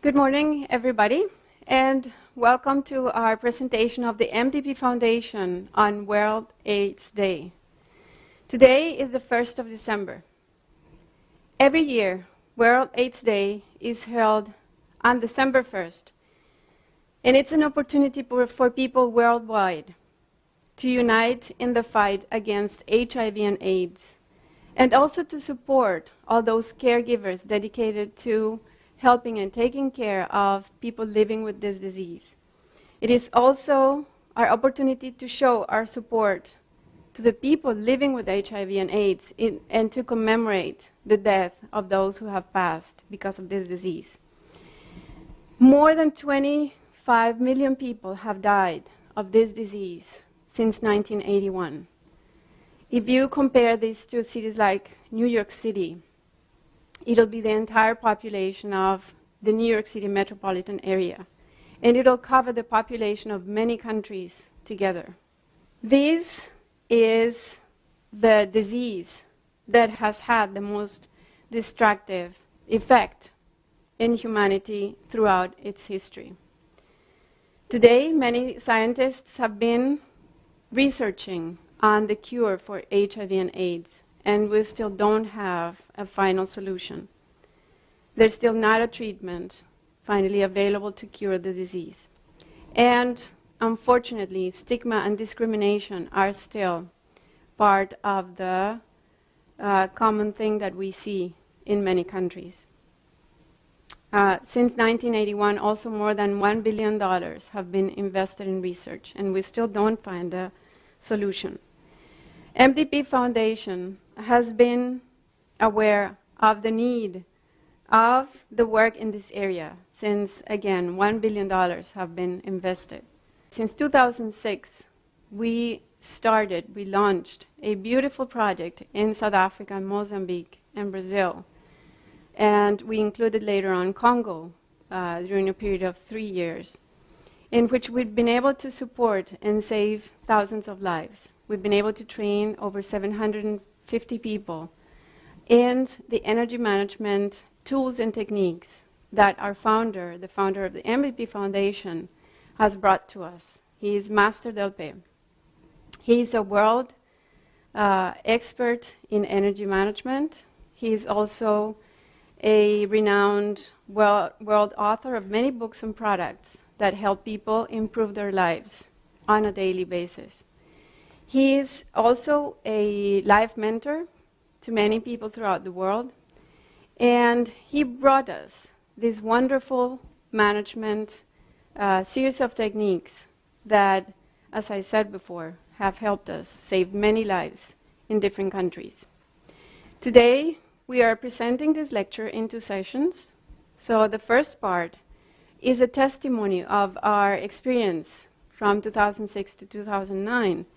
Good morning, everybody, and welcome to our presentation of the MDP Foundation on World AIDS Day. Today is the 1st of December. Every year, World AIDS Day is held on December 1st, and it's an opportunity for people worldwide to unite in the fight against HIV and AIDS, and also to support all those caregivers dedicated to helping and taking care of people living with this disease. It is also our opportunity to show our support to the people living with HIV and AIDS and to commemorate the death of those who have passed because of this disease. More than 25 million people have died of this disease since 1981. If you compare this to cities like New York City, it'll be the entire population of the New York City metropolitan area, and it'll cover the population of many countries together. This is the disease that has had the most destructive effect in humanity throughout its history. Today, many scientists have been researching on the cure for HIV and AIDS, and we still don't have a final solution. There's still not a treatment finally available to cure the disease. And unfortunately, stigma and discrimination are still part of the common thing that we see in many countries. Since 1981, also more than $1 billion have been invested in research, and we still don't find a solution. MDP Foundation has been aware of the need of the work in this area since, again, $1 billion have been invested. Since 2006, we launched a beautiful project in South Africa, Mozambique, and Brazil. And we included later on Congo during a period of 3 years, in which we've been able to support and save thousands of lives. We've been able to train over 750 people in the energy management tools and techniques that our founder, the founder of the MDP Foundation, has brought to us. He is Master Delpe. He is a world expert in energy management. He is also a renowned world author of many books and products that help people improve their lives on a daily basis. He is also a life mentor to many people throughout the world, and he brought us this wonderful management series of techniques that, as I said before, have helped us save many lives in different countries. Today, we are presenting this lecture in 2 sessions. So the first part is a testimony of our experience from 2006 to 2009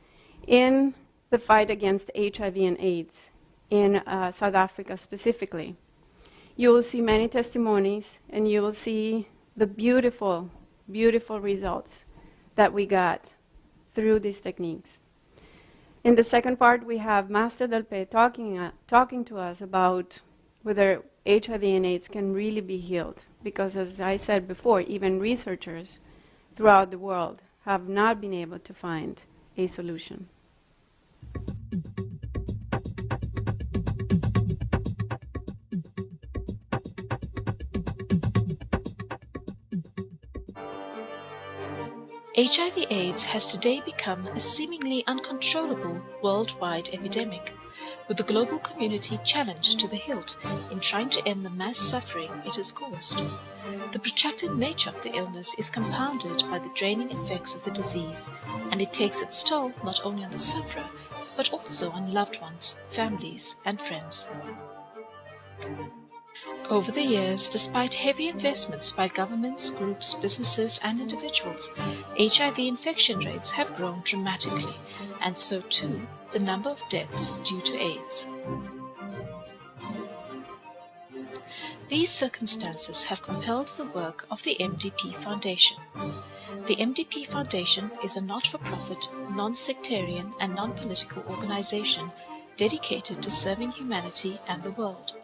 in the fight against HIV and AIDS in South Africa specifically. You will see many testimonies, and you will see the beautiful, beautiful results that we got through these techniques. In the second part, we have Master Delpe talking to us about whether HIV and AIDS can really be healed. Because as I said before, even researchers throughout the world have not been able to find a solution. HIV/AIDS has today become a seemingly uncontrollable worldwide epidemic, with the global community challenged to the hilt in trying to end the mass suffering it has caused. The protracted nature of the illness is compounded by the draining effects of the disease, and it takes its toll not only on the sufferer, but also on loved ones, families, and friends. Over the years, despite heavy investments by governments, groups, businesses, and individuals, HIV infection rates have grown dramatically, and so too the number of deaths due to AIDS. These circumstances have compelled the work of the MDP Foundation. The MDP Foundation is a not-for-profit, non-sectarian, and non-political organization dedicated to serving humanity and the world.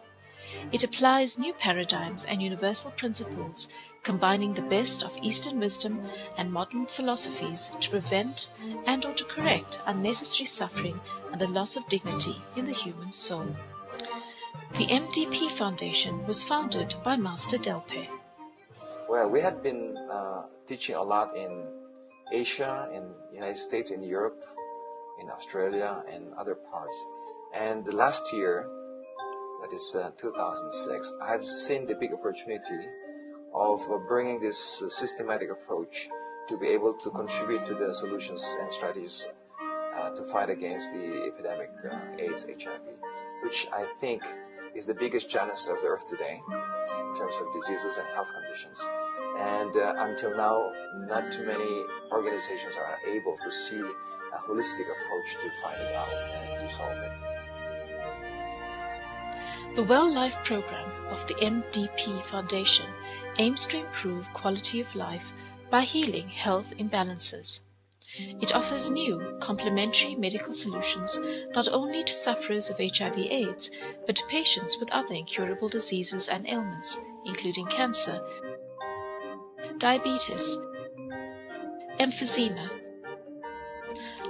It applies new paradigms and universal principles combining the best of Eastern wisdom and modern philosophies to prevent and or to correct unnecessary suffering and the loss of dignity in the human soul. The MDP Foundation was founded by Master Delpe. Well, we had been teaching a lot in Asia, in the United States, in Europe, in Australia, and other parts. And the last year, that is 2006, I've seen the big opportunity of bringing this systematic approach to be able to contribute to the solutions and strategies to fight against the epidemic AIDS, HIV, which I think is the biggest challenge of the earth today in terms of diseases and health conditions. And until now, not too many organizations are able to see a holistic approach to find it out and to solve it. The Well Life program of the MDP Foundation aims to improve quality of life by healing health imbalances. It offers new, complementary medical solutions not only to sufferers of HIV/AIDS, but to patients with other incurable diseases and ailments, including cancer, diabetes, emphysema,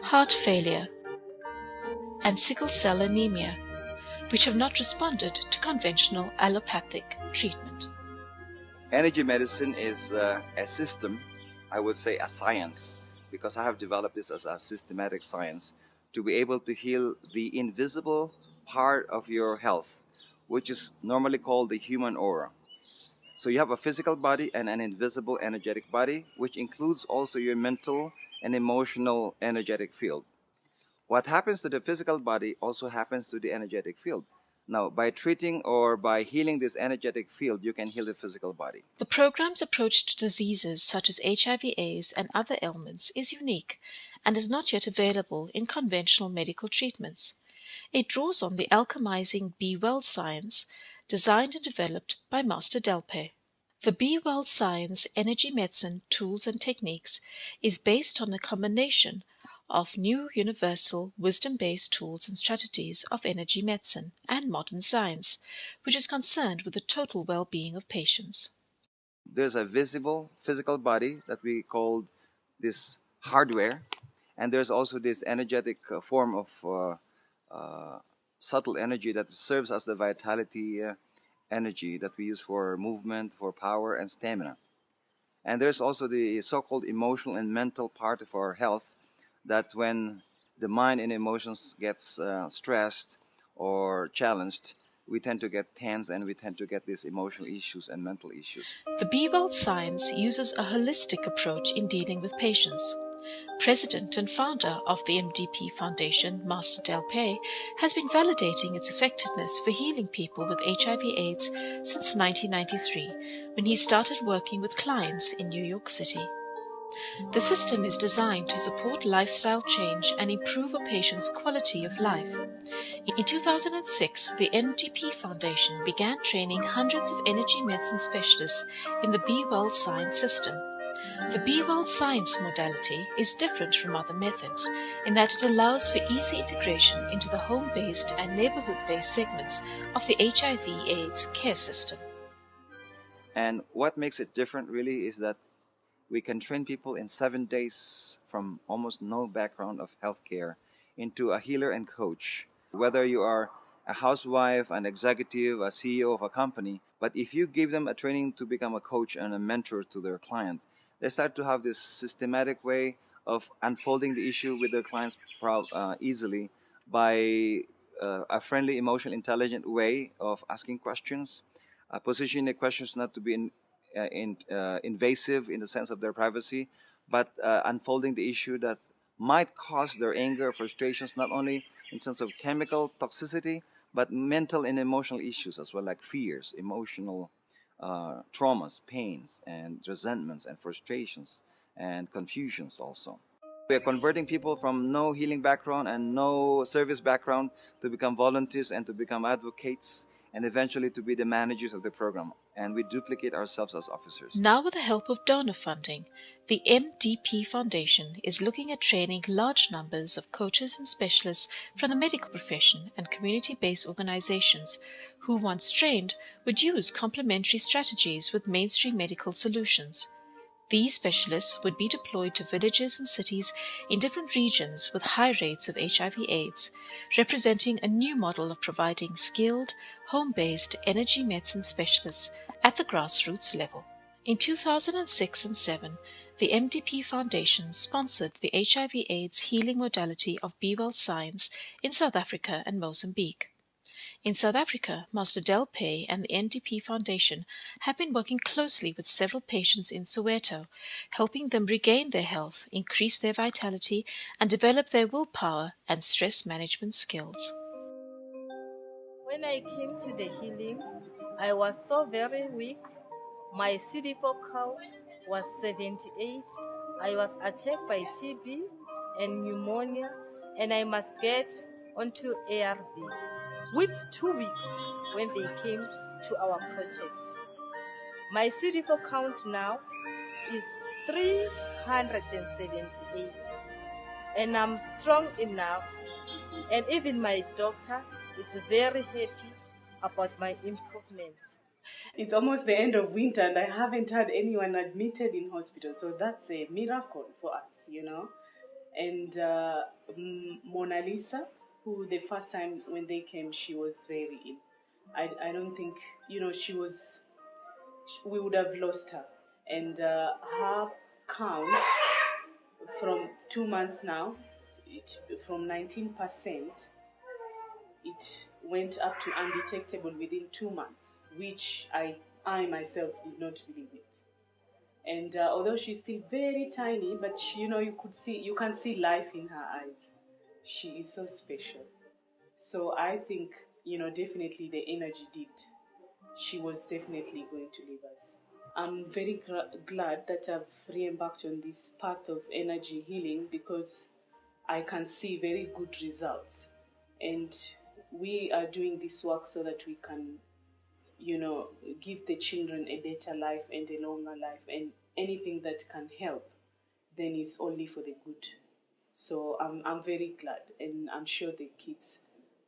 heart failure, and sickle cell anemia, which have not responded to conventional allopathic treatment. Energy medicine is a system, I would say a science, because I have developed this as a systematic science to be able to heal the invisible part of your health, which is normally called the human aura. So you have a physical body and an invisible energetic body, which includes also your mental and emotional energetic field. What happens to the physical body also happens to the energetic field. Now, by treating or by healing this energetic field, you can heal the physical body. The program's approach to diseases such as HIV/AIDS and other ailments is unique and is not yet available in conventional medical treatments. It draws on the alchemizing Be Well science designed and developed by Master Delpe. The Be Well science energy medicine tools and techniques is based on a combination of new universal wisdom-based tools and strategies of energy medicine and modern science, which is concerned with the total well-being of patients. There's a visible physical body that we call this hardware, and there's also this energetic form of subtle energy that serves as the vitality energy that we use for movement, for power and stamina. And there's also the so-called emotional and mental part of our health, that when the mind and emotions gets stressed or challenged, we tend to get tense and we tend to get these emotional issues and mental issues. The Be Well science uses a holistic approach in dealing with patients. President and founder of the MDP Foundation, Master Delpe, has been validating its effectiveness for healing people with HIV/AIDS since 1993, when he started working with clients in New York City. The system is designed to support lifestyle change and improve a patient's quality of life. In 2006, the MDP Foundation began training hundreds of energy medicine specialists in the Be Well science system. The Be Well science modality is different from other methods in that it allows for easy integration into the home-based and neighborhood-based segments of the HIV/AIDS care system. And what makes it different really is that we can train people in 7 days from almost no background of healthcare into a healer and coach. Whether you are a housewife, an executive, a CEO of a company, but if you give them a training to become a coach and a mentor to their client, they start to have this systematic way of unfolding the issue with their clients easily by a friendly, emotional, intelligent way of asking questions, positioning the questions not to be invasive in the sense of their privacy, but unfolding the issue that might cause their anger, frustrations, not only in terms of chemical toxicity, but mental and emotional issues as well, like fears, emotional traumas, pains, and resentments, and frustrations, and confusions also. We are converting people from no healing background and no service background to become volunteers and to become advocates and eventually to be the managers of the program. And we duplicate ourselves as officers. Now, with the help of donor funding, the MDP Foundation is looking at training large numbers of coaches and specialists from the medical profession and community-based organizations who, once trained, would use complementary strategies with mainstream medical solutions. These specialists would be deployed to villages and cities in different regions with high rates of HIV/AIDS, representing a new model of providing skilled, home-based energy medicine specialists at the grassroots level. In 2006 and 2007, the MDP Foundation sponsored the HIV/AIDS healing modality of Be Well Science in South Africa and Mozambique. In South Africa, Master Del Pay and the MDP Foundation have been working closely with several patients in Soweto, helping them regain their health, increase their vitality, and develop their willpower and stress management skills. When I came to the healing, I was so very weak. My CD4 count was 78. I was attacked by TB and pneumonia, and I must get onto ARV. With 2 weeks when they came to our project. My CD4 count now is 378, and I'm strong enough, and even my doctor is very happy about my improvement. It's almost the end of winter and I haven't had anyone admitted in hospital, so that's a miracle for us, you know. And Mona Lisa, who the first time when they came, she was very ill. I don't think, you know, we would have lost her. And her count from 2 months now, from 19%, it went up to undetectable within 2 months, which I myself did not believe it. And although she's still very tiny, but you know, you can see life in her eyes. She is so special. So I think, you know, definitely the energy did. She was definitely going to leave us. I'm very glad that I've re-embarked on this path of energy healing because I can see very good results. And we are doing this work so that we can, you know, give the children a better life and a longer life, and anything that can help then is only for the good. So I'm very glad, and I'm sure the kids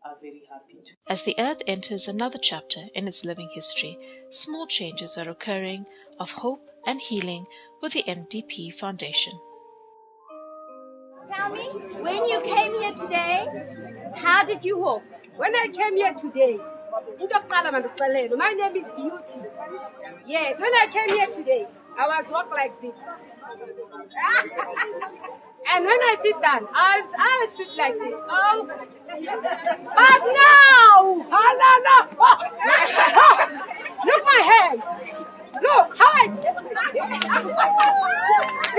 are very happy too. As the Earth enters another chapter in its living history, small changes are occurring of hope and healing with the MDP Foundation. Tell me, when you came here today, how did you hope? When I came here today, my name is Beauty. Yes, when I came here today, I was walk like this. And when I sit down, I sit like this. Oh. But now, look my hands. Look, how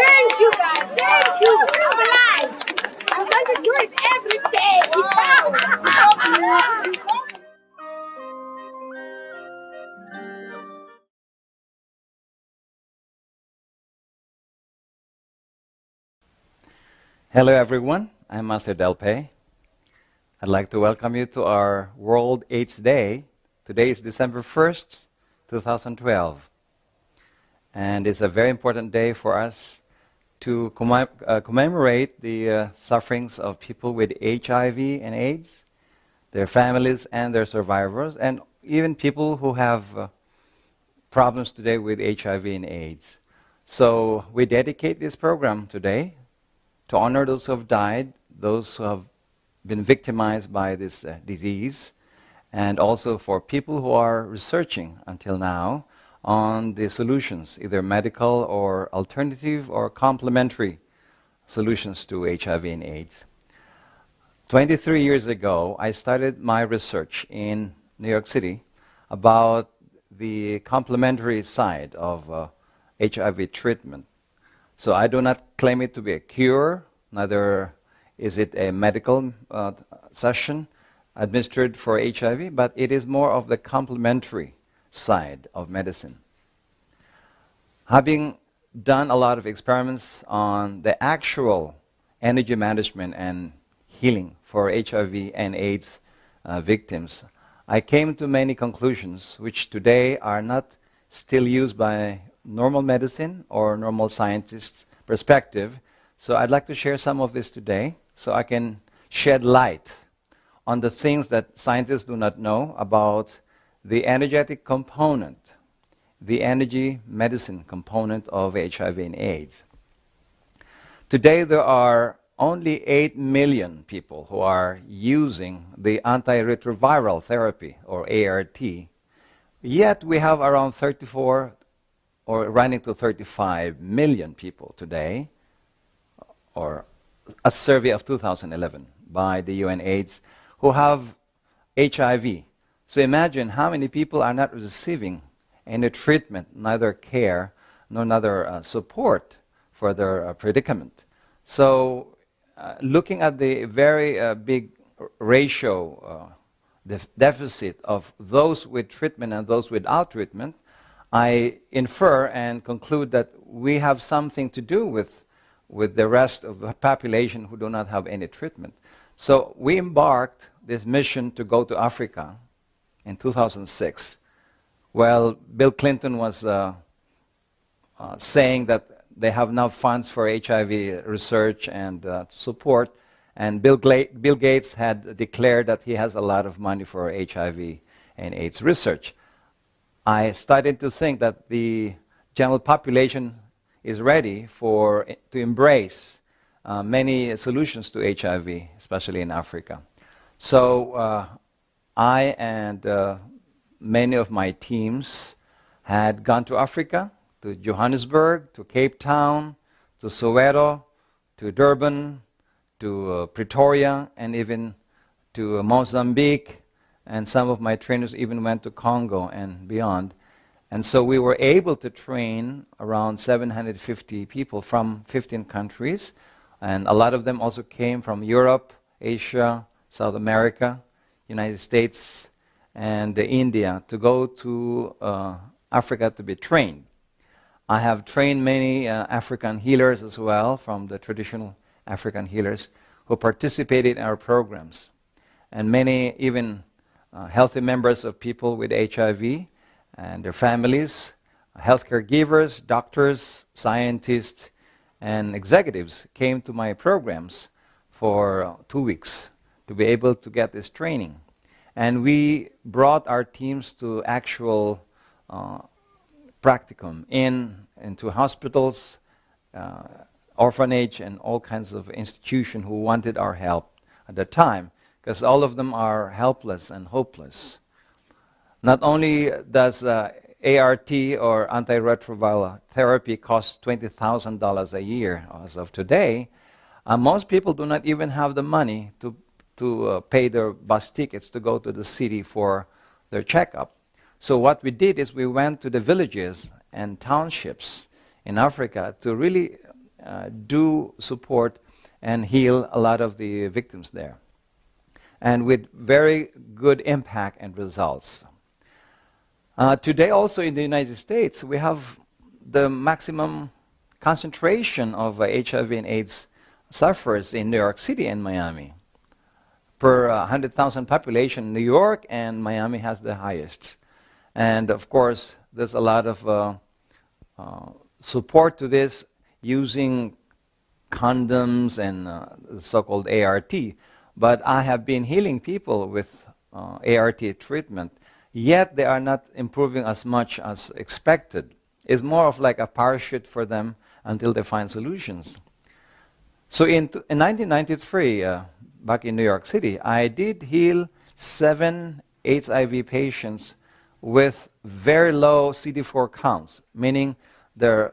Thank you, guys. Thank you. I'm alive. I'm going to do it every day. Hello everyone, I'm Master Del Pay. I'd like to welcome you to our World AIDS Day. Today is December 1st, 2012. And it's a very important day for us to commemorate the sufferings of people with HIV and AIDS, their families and their survivors, and even people who have problems today with HIV and AIDS. So we dedicate this program today to honor those who have died, those who have been victimized by this disease, and also for people who are researching until now on the solutions, either medical or alternative or complementary solutions to HIV and AIDS. 23 years ago, I started my research in New York City about the complementary side of HIV treatment. So I do not claim it to be a cure, neither is it a medical session administered for HIV, but it is more of the complementary side of medicine. Having done a lot of experiments on the actual energy management and healing for HIV and AIDS victims, I came to many conclusions which today are not still used by normal medicine or normal scientists' perspective. So I'd like to share some of this today so I can shed light on the things that scientists do not know about the energetic component, the energy medicine component of HIV and AIDS. Today there are only 8 million people who are using the antiretroviral therapy, or ART, yet we have around 34 or running to 35 million people today, or a survey of 2011 by the UN AIDS, who have HIV. So imagine how many people are not receiving any treatment, neither care nor neither support for their predicament. So looking at the very big ratio, the deficit of those with treatment and those without treatment, I infer and conclude that we have something to do with the rest of the population who do not have any treatment. So we embarked this mission to go to Africa in 2006. Well, Bill Clinton was saying that they have enough funds for HIV research and support, and Bill Gates had declared that he has a lot of money for HIV and AIDS research. I started to think that the general population is ready to embrace many solutions to HIV, especially in Africa. So I and many of my teams had gone to Africa, to Johannesburg, to Cape Town, to Soweto, to Durban, to Pretoria, and even to Mozambique, and some of my trainers even went to Congo and beyond. And so we were able to train around 750 people from 15 countries, and a lot of them also came from Europe, Asia, South America, United States, and India, to go to Africa to be trained. I have trained many African healers as well, from the traditional African healers, who participated in our programs. And many even healthy members of people with HIV and their families, healthcare givers, doctors, scientists, and executives came to my programs for 2 weeks to be able to get this training. And we brought our teams to actual practicum into hospitals, orphanage, and all kinds of institutions who wanted our help at the time, because all of them are helpless and hopeless. Not only does ART or antiretroviral therapy cost $20,000 a year as of today, most people do not even have the money to pay their bus tickets to go to the city for their checkup. So what we did is we went to the villages and townships in Africa to really do support and heal a lot of the victims there, and with very good impact and results. Today also in the United States, we have the maximum concentration of HIV and AIDS sufferers in New York City and Miami. Per 100,000 population, New York and Miami has the highest. And of course, there's a lot of support to this using condoms and the so-called ART. But I have been healing people with ART treatment, yet they are not improving as much as expected. It's more of like a parachute for them until they find solutions. So in 1993, back in New York City, I did heal 7 HIV patients with very low CD4 counts, meaning their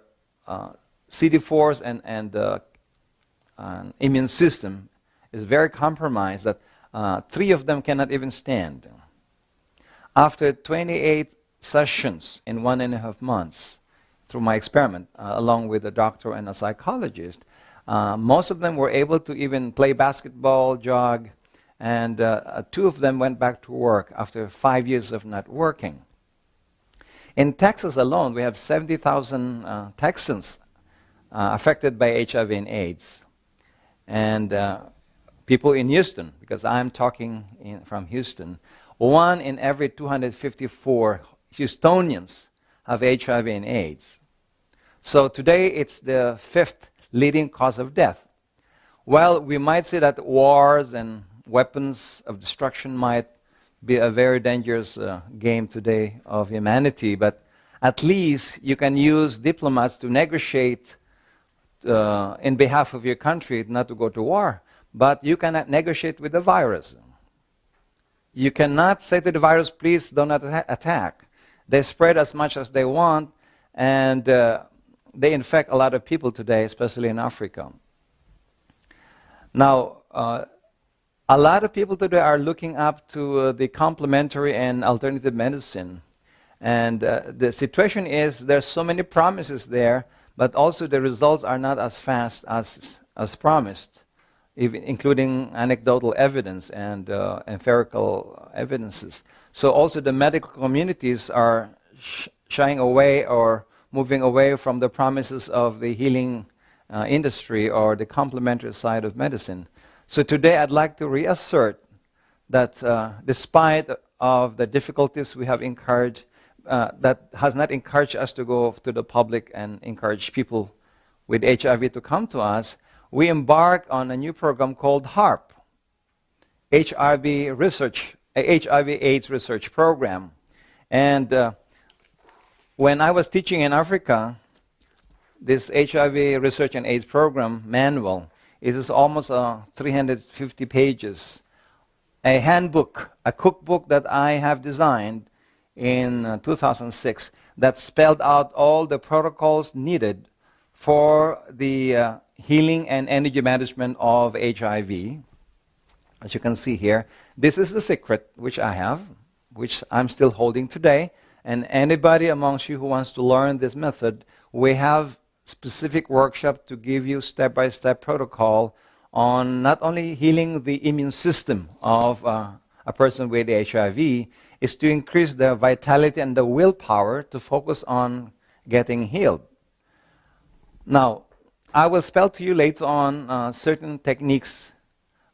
CD4s and immune system is very compromised that 3 of them cannot even stand. After 28 sessions in 1.5 months, through my experiment, along with a doctor and a psychologist, most of them were able to even play basketball, jog, and 2 of them went back to work after 5 years of not working. In Texas alone, we have 70,000 Texans affected by HIV and AIDS. And people in Houston, because I'm talking from Houston, 1 in every 254 Houstonians have HIV and AIDS. So today it's the 5th leading cause of death. Well, we might say that wars and weapons of destruction might be a very dangerous game today of humanity, but at least you can use diplomats to negotiate in behalf of your country not to go to war, but you cannot negotiate with the virus. You cannot say to the virus, please do not attack. They spread as much as they want, and they infect a lot of people today, especially in Africa. Now, a lot of people today are looking up to the complementary and alternative medicine. And the situation is there's so many promises there, but also the results are not as fast as promised, even including anecdotal evidence and empirical evidences. So also the medical communities are shying away or moving away from the promises of the healing industry or the complementary side of medicine. So today I'd like to reassert that despite of the difficulties we have incurred, that has not encouraged us to go to the public and encourage people with HIV to come to us, we embark on a new program called HARP, HIV/AIDS Research Program. And when I was teaching in Africa, this HIV Research and AIDS Program manual is almost 350 pages. A handbook, a cookbook that I have designed in 2006 that spelled out all the protocols needed for the healing and energy management of HIV. As you can see here, this is the secret which I have, which I'm still holding today. And anybody amongst you who wants to learn this method, we have specific workshop to give you step-by-step protocol on not only healing the immune system of a person with HIV, is to increase the vitality and the willpower to focus on getting healed. Now, I will spell to you later on certain techniques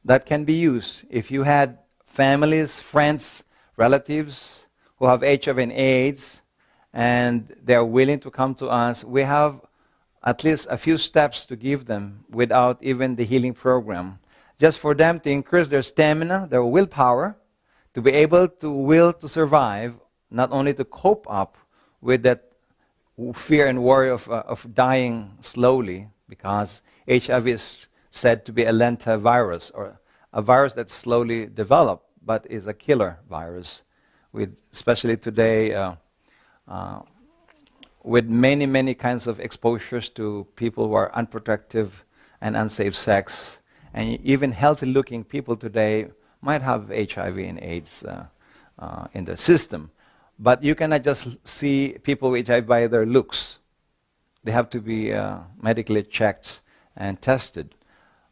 that can be used if you had families, friends, relatives who have HIV and AIDS and they're willing to come to us. We have at least a few steps to give them without even the healing program, just for them to increase their stamina, their willpower, to be able to will to survive, not only to cope up with that fear and worry of dying slowly, because HIV is said to be a lentivirus, or a virus that's slowly developed, but is a killer virus, with especially today with many, many kinds of exposures to people who are unprotective and unsafe sex. And even healthy-looking people today might have HIV and AIDS in their system. But you cannot just see people with HIV by their looks. They have to be medically checked and tested.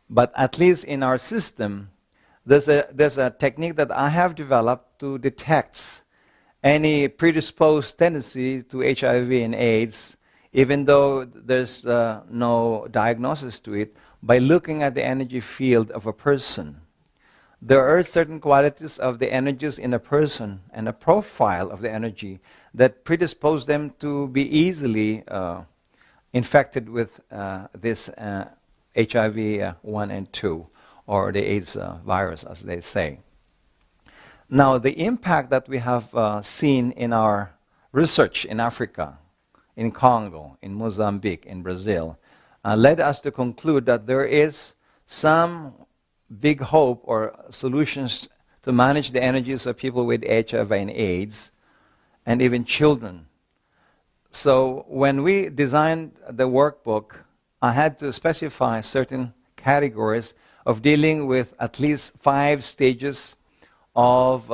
But at least in our system, there's a technique that I have developed to detect any predisposed tendency to HIV and AIDS, even though there's no diagnosis to it, by looking at the energy field of a person. There are certain qualities of the energies in a person and a profile of the energy that predispose them to be easily infected with this HIV 1 and 2, or the AIDS virus, as they say. Now, the impact that we have seen in our research in Africa, in Congo, in Mozambique, in Brazil, led us to conclude that there is some big hope or solutions to manage the energies of people with HIV and AIDS, and even children. So when we designed the workbook, I had to specify certain categories of dealing with at least 5 stages of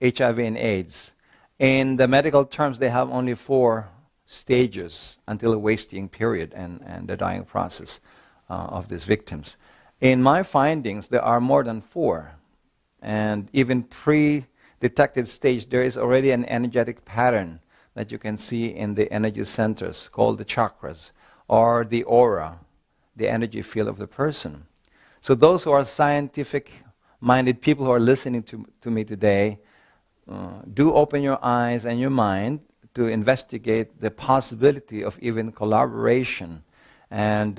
HIV and AIDS. In the medical terms, they have only 4 stages until the wasting period and the dying process of these victims. In my findings, there are more than 4. And even pre-detected stage, there is already an energetic pattern that you can see in the energy centers called the chakras, or the aura, the energy field of the person. So those who are scientific-minded people who are listening to me today, do open your eyes and your mind to investigate the possibility of even collaboration and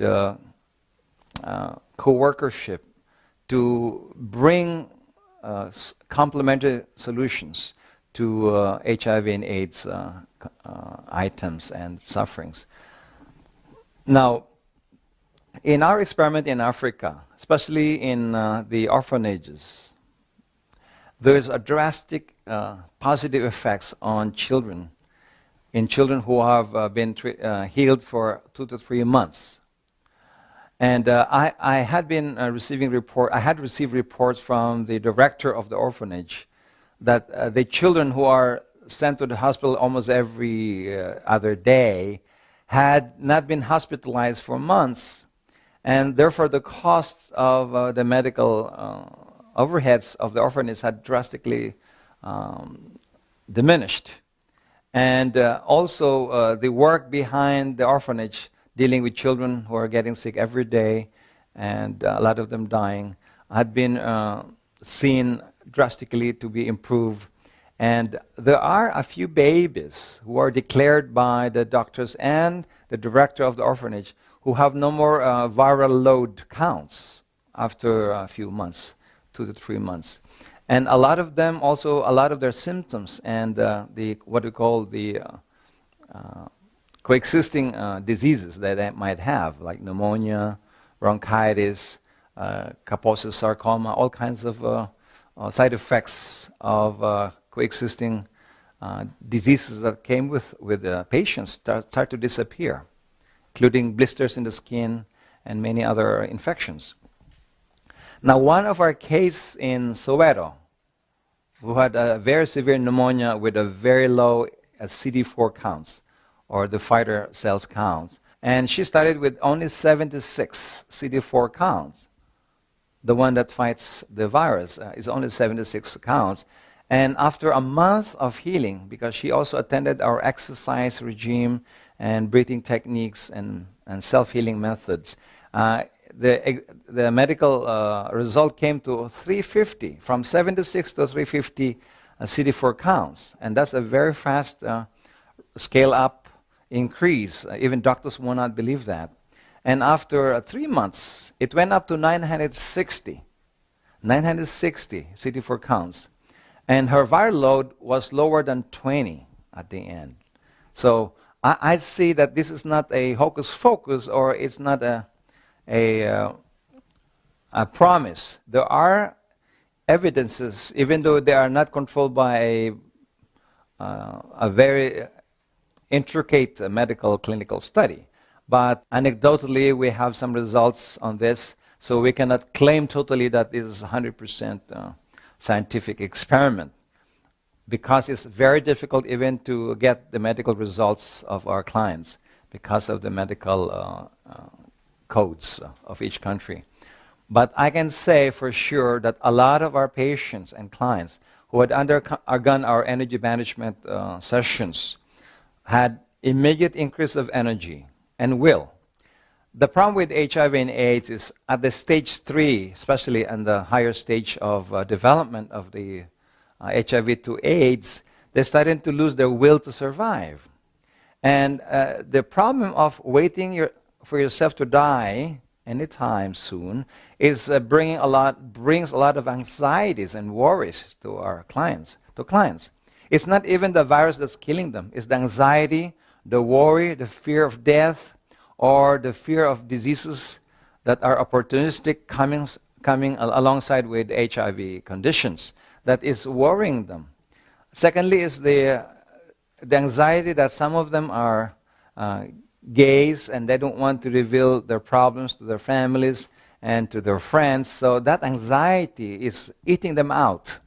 co-workership to bring complementary solutions to HIV and AIDS items and sufferings. Now, in our experiment in Africa, especially in the orphanages, there is a drastic positive effects on children, in children who have been healed for 2 to 3 months. And I had been received reports from the director of the orphanage that the children who are sent to the hospital almost every other day had not been hospitalized for months, and therefore the costs of the medical overheads of the orphanage had drastically diminished. And also the work behind the orphanage, dealing with children who are getting sick every day and a lot of them dying, had been seen drastically to be improved. And there are a few babies who are declared by the doctors and the director of the orphanage who have no more viral load counts after a few months, 2 to 3 months. And a lot of them also, a lot of their symptoms and what we call the coexisting diseases that they might have, like pneumonia, bronchitis, Kaposi's sarcoma, all kinds of side effects of coexisting diseases that came with patients start to disappear, including blisters in the skin and many other infections. Now, one of our cases in Soweto, who had a very severe pneumonia with a very low CD4 counts, or the fighter cells count, and she started with only 76 CD4 counts. The one that fights the virus is only 76 counts. And after a month of healing, because she also attended our exercise regime and breathing techniques and self-healing methods, the medical result came to 350, from 76 to 350 CD4 counts. And that's a very fast scale-up increase. Even doctors will not believe that. And after 3 months, it went up to 960 CD4 counts. And her viral load was lower than 20 at the end. So I see that this is not a hocus pocus, or it's not a promise. There are evidences, even though they are not controlled by a very intricate medical clinical study. But anecdotally, we have some results on this, so we cannot claim totally that this is 100% scientific experiment, because it's very difficult even to get the medical results of our clients because of the medical codes of each country. But I can say for sure that a lot of our patients and clients who had undergone our energy management sessions had immediate increase of energy and will. The problem with HIV and AIDS is at the stage 3, especially in the higher stage of development of the HIV to AIDS, they're starting to lose their will to survive. And the problem of waiting for yourself to die anytime soon is brings a lot of anxieties and worries to our clients. It's not even the virus that's killing them. It's the anxiety, the worry, the fear of death, or the fear of diseases that are opportunistic coming alongside with HIV conditions that is worrying them. Secondly is the anxiety that some of them are gays and they don't want to reveal their problems to their families and to their friends, so that anxiety is eating them out.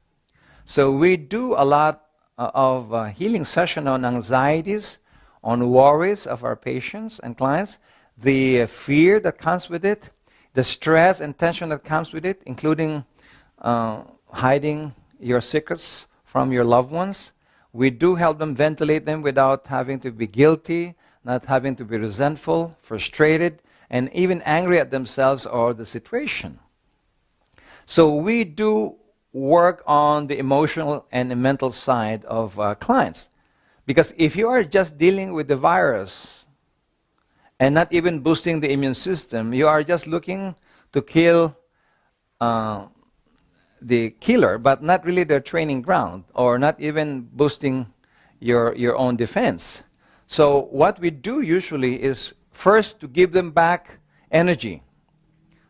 So we do a lot of healing session on anxieties, on worries of our patients and clients, the fear that comes with it, the stress and tension that comes with it, including hiding your secrets from your loved ones. We do help them ventilate them without having to be guilty, not having to be resentful, frustrated, and even angry at themselves or the situation. So we do work on the emotional and the mental side of clients. Because if you are just dealing with the virus and not even boosting the immune system, you are just looking to kill the killer, but not really their training ground, or not even boosting your own defense. So what we do usually is first to give them back energy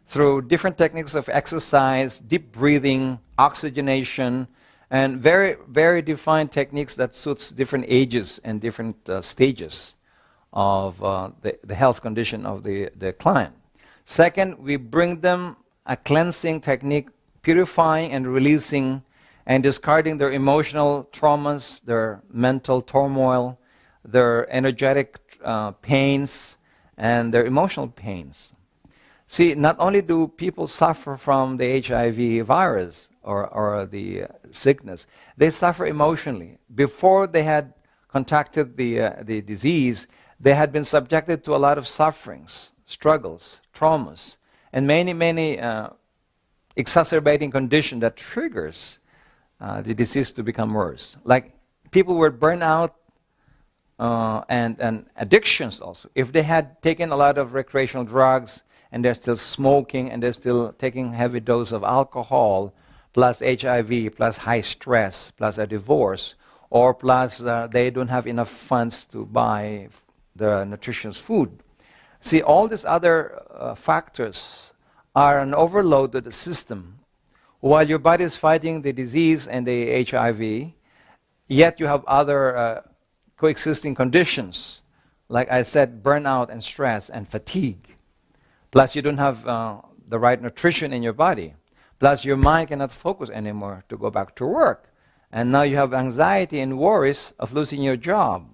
through different techniques of exercise, deep breathing, oxygenation, and very, very defined techniques that suits different ages and different stages of the health condition of the client. Second, we bring them a cleansing technique, purifying and releasing and discarding their emotional traumas, their mental turmoil, their energetic pains, and their emotional pains. See, not only do people suffer from the HIV virus or the sickness, they suffer emotionally. Before they had contacted the disease, they had been subjected to a lot of sufferings, struggles, traumas, and many exacerbating condition that triggers the disease to become worse. Like people were burned out and addictions also. If they had taken a lot of recreational drugs and they're still smoking and they're still taking heavy dose of alcohol, plus HIV, plus high stress, plus a divorce, or plus they don't have enough funds to buy the nutritious food. See, all these other factors are an overload to the system. While your body is fighting the disease and the HIV, yet you have other coexisting conditions, like I said, burnout and stress and fatigue. Plus you don't have the right nutrition in your body. Plus your mind cannot focus anymore to go back to work. And now you have anxiety and worries of losing your job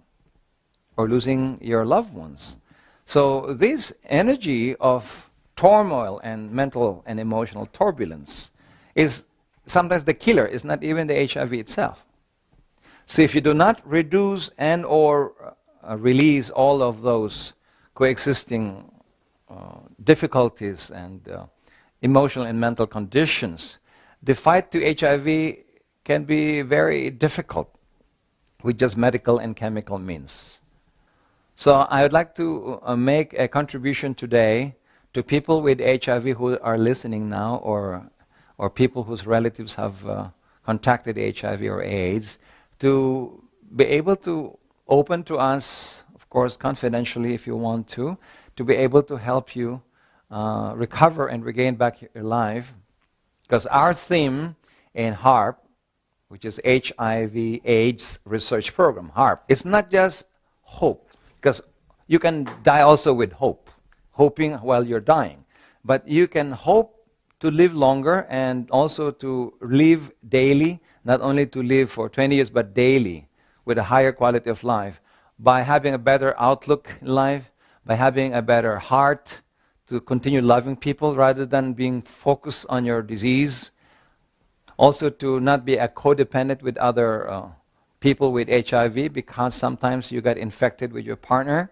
or losing your loved ones. So this energy of turmoil and mental and emotional turbulence is sometimes the killer. It's not even the HIV itself. So if you do not reduce and or release all of those coexisting difficulties and emotional and mental conditions, the fight to HIV can be very difficult with just medical and chemical means. So I would like to make a contribution today to people with HIV who are listening now, or people whose relatives have contacted HIV or AIDS, to be able to open to us, of course confidentially if you want to be able to help you recover and regain back your life. Because our theme in HARP, which is HIV AIDS Research Program, HARP, it's not just hope, because you can die also with hope, hoping while you're dying. But you can hope to live longer and also to live daily, not only to live for 20 years, but daily with a higher quality of life by having a better outlook in life, by having a better heart to continue loving people rather than being focused on your disease. Also to not be a codependent with other people with HIV, because sometimes you get infected with your partner.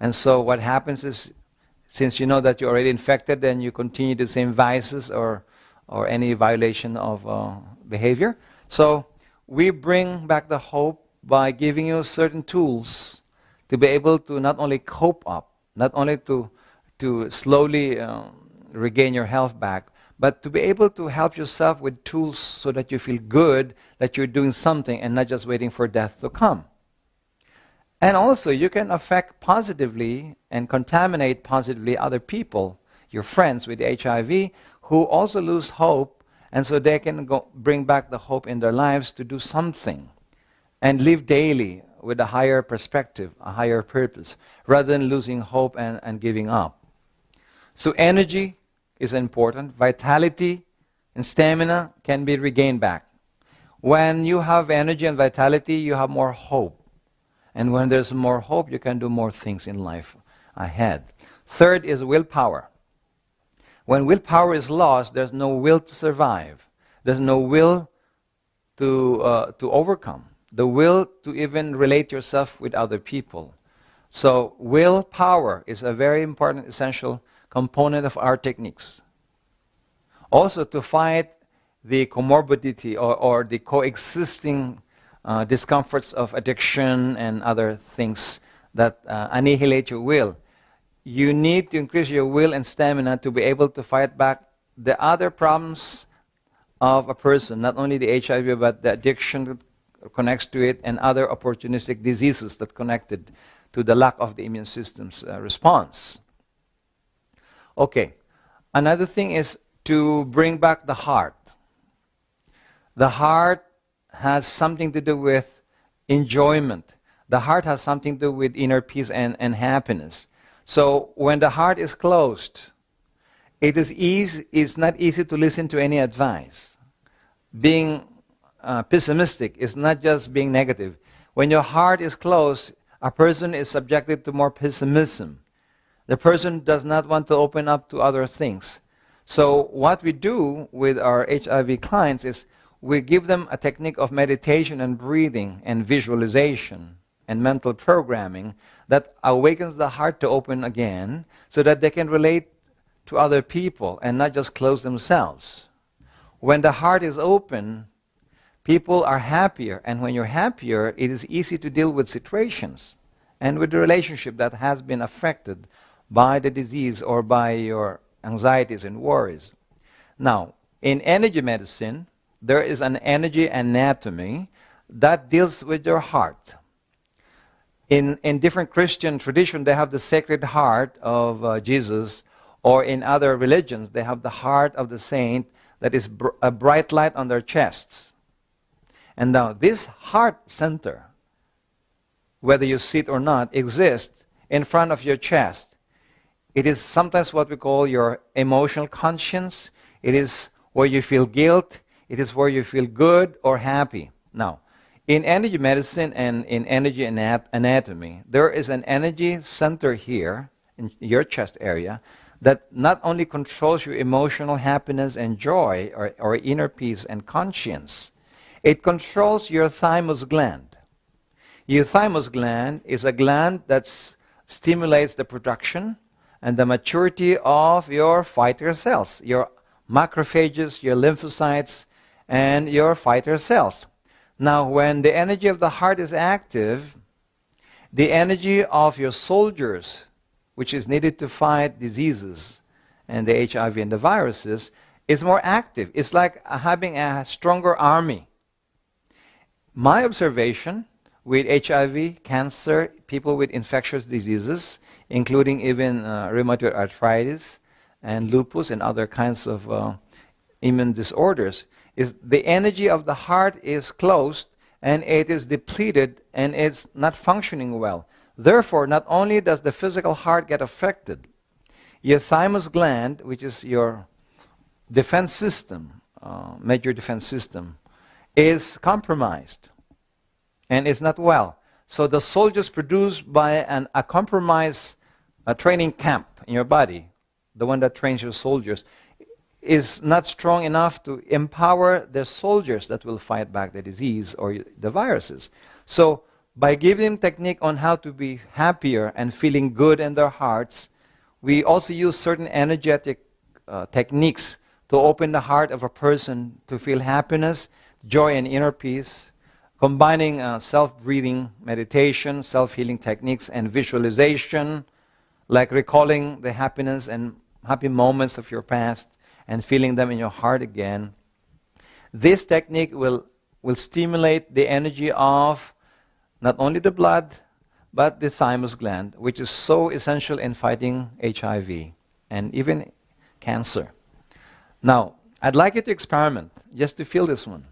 And so what happens is, since you know that you're already infected, then you continue the same vices or any violation of behavior. So we bring back the hope by giving you certain tools to be able to not only cope up, not only to slowly regain your health back, but to be able to help yourself with tools so that you feel good that you're doing something and not just waiting for death to come. And also you can affect positively and contaminate positively other people, your friends with HIV, who also lose hope, and so they can bring back the hope in their lives to do something and live daily with a higher perspective, a higher purpose, rather than losing hope and giving up. So energy is important. Vitality and stamina can be regained back. When you have energy and vitality, you have more hope. And when there's more hope, you can do more things in life ahead. Third is willpower. When willpower is lost, there's no will to survive. There's no will to overcome. The will to even relate yourself with other people. So willpower is a very important, essential component of our techniques. Also to fight the comorbidity or the coexisting discomforts of addiction and other things that annihilate your will. You need to increase your will and stamina to be able to fight back the other problems of a person, not only the HIV, but the addiction that connects to it and other opportunistic diseases that connected to the lack of the immune system's response. Okay, another thing is to bring back the heart. The heart has something to do with enjoyment. The heart has something to do with inner peace and happiness. So when the heart is closed, it's not easy to listen to any advice. Being pessimistic is not just being negative. When your heart is closed, a person is subjected to more pessimism. The person does not want to open up to other things. So what we do with our HIV clients is we give them a technique of meditation and breathing and visualization and mental programming that awakens the heart to open again so that they can relate to other people and not just close themselves. When the heart is open, people are happier, and when you're happier, it is easy to deal with situations and with the relationship that has been affected by the disease or by your anxieties and worries. Now, in energy medicine, there is an energy anatomy that deals with your heart. In different Christian traditions, they have the Sacred Heart of Jesus, or in other religions, they have the heart of the saint that is a bright light on their chests. And now, this heart center, whether you see it or not, exists in front of your chest. It is sometimes what we call your emotional conscience. It is where you feel guilt. It is where you feel good or happy. Now, in energy medicine and in energy anatomy, there is an energy center here in your chest area that not only controls your emotional happiness and joy or inner peace and conscience, it controls your thymus gland. Your thymus gland is a gland that stimulates the production and the maturity of your fighter cells, your macrophages, your lymphocytes, and your fighter cells. Now, when the energy of the heart is active, the energy of your soldiers, which is needed to fight diseases and the HIV and the viruses, is more active. It's like having a stronger army. My observation with HIV, cancer, people with infectious diseases, including even rheumatoid arthritis and lupus and other kinds of immune disorders, is the energy of the heart is closed and it is depleted and it's not functioning well. Therefore, not only does the physical heart get affected, your thymus gland, which is your defense system, major defense system, is compromised and is not well. So the soldiers produced by a compromised training camp in your body, the one that trains your soldiers, is not strong enough to empower the soldiers that will fight back the disease or the viruses. So by giving them technique on how to be happier and feeling good in their hearts, we also use certain energetic techniques to open the heart of a person to feel happiness, joy, and inner peace, combining self-breathing meditation, self-healing techniques, and visualization, like recalling the happiness and happy moments of your past and feeling them in your heart again. This technique will stimulate the energy of not only the blood, but the thymus gland, which is so essential in fighting HIV and even cancer. Now, I'd like you to experiment, just to feel this one.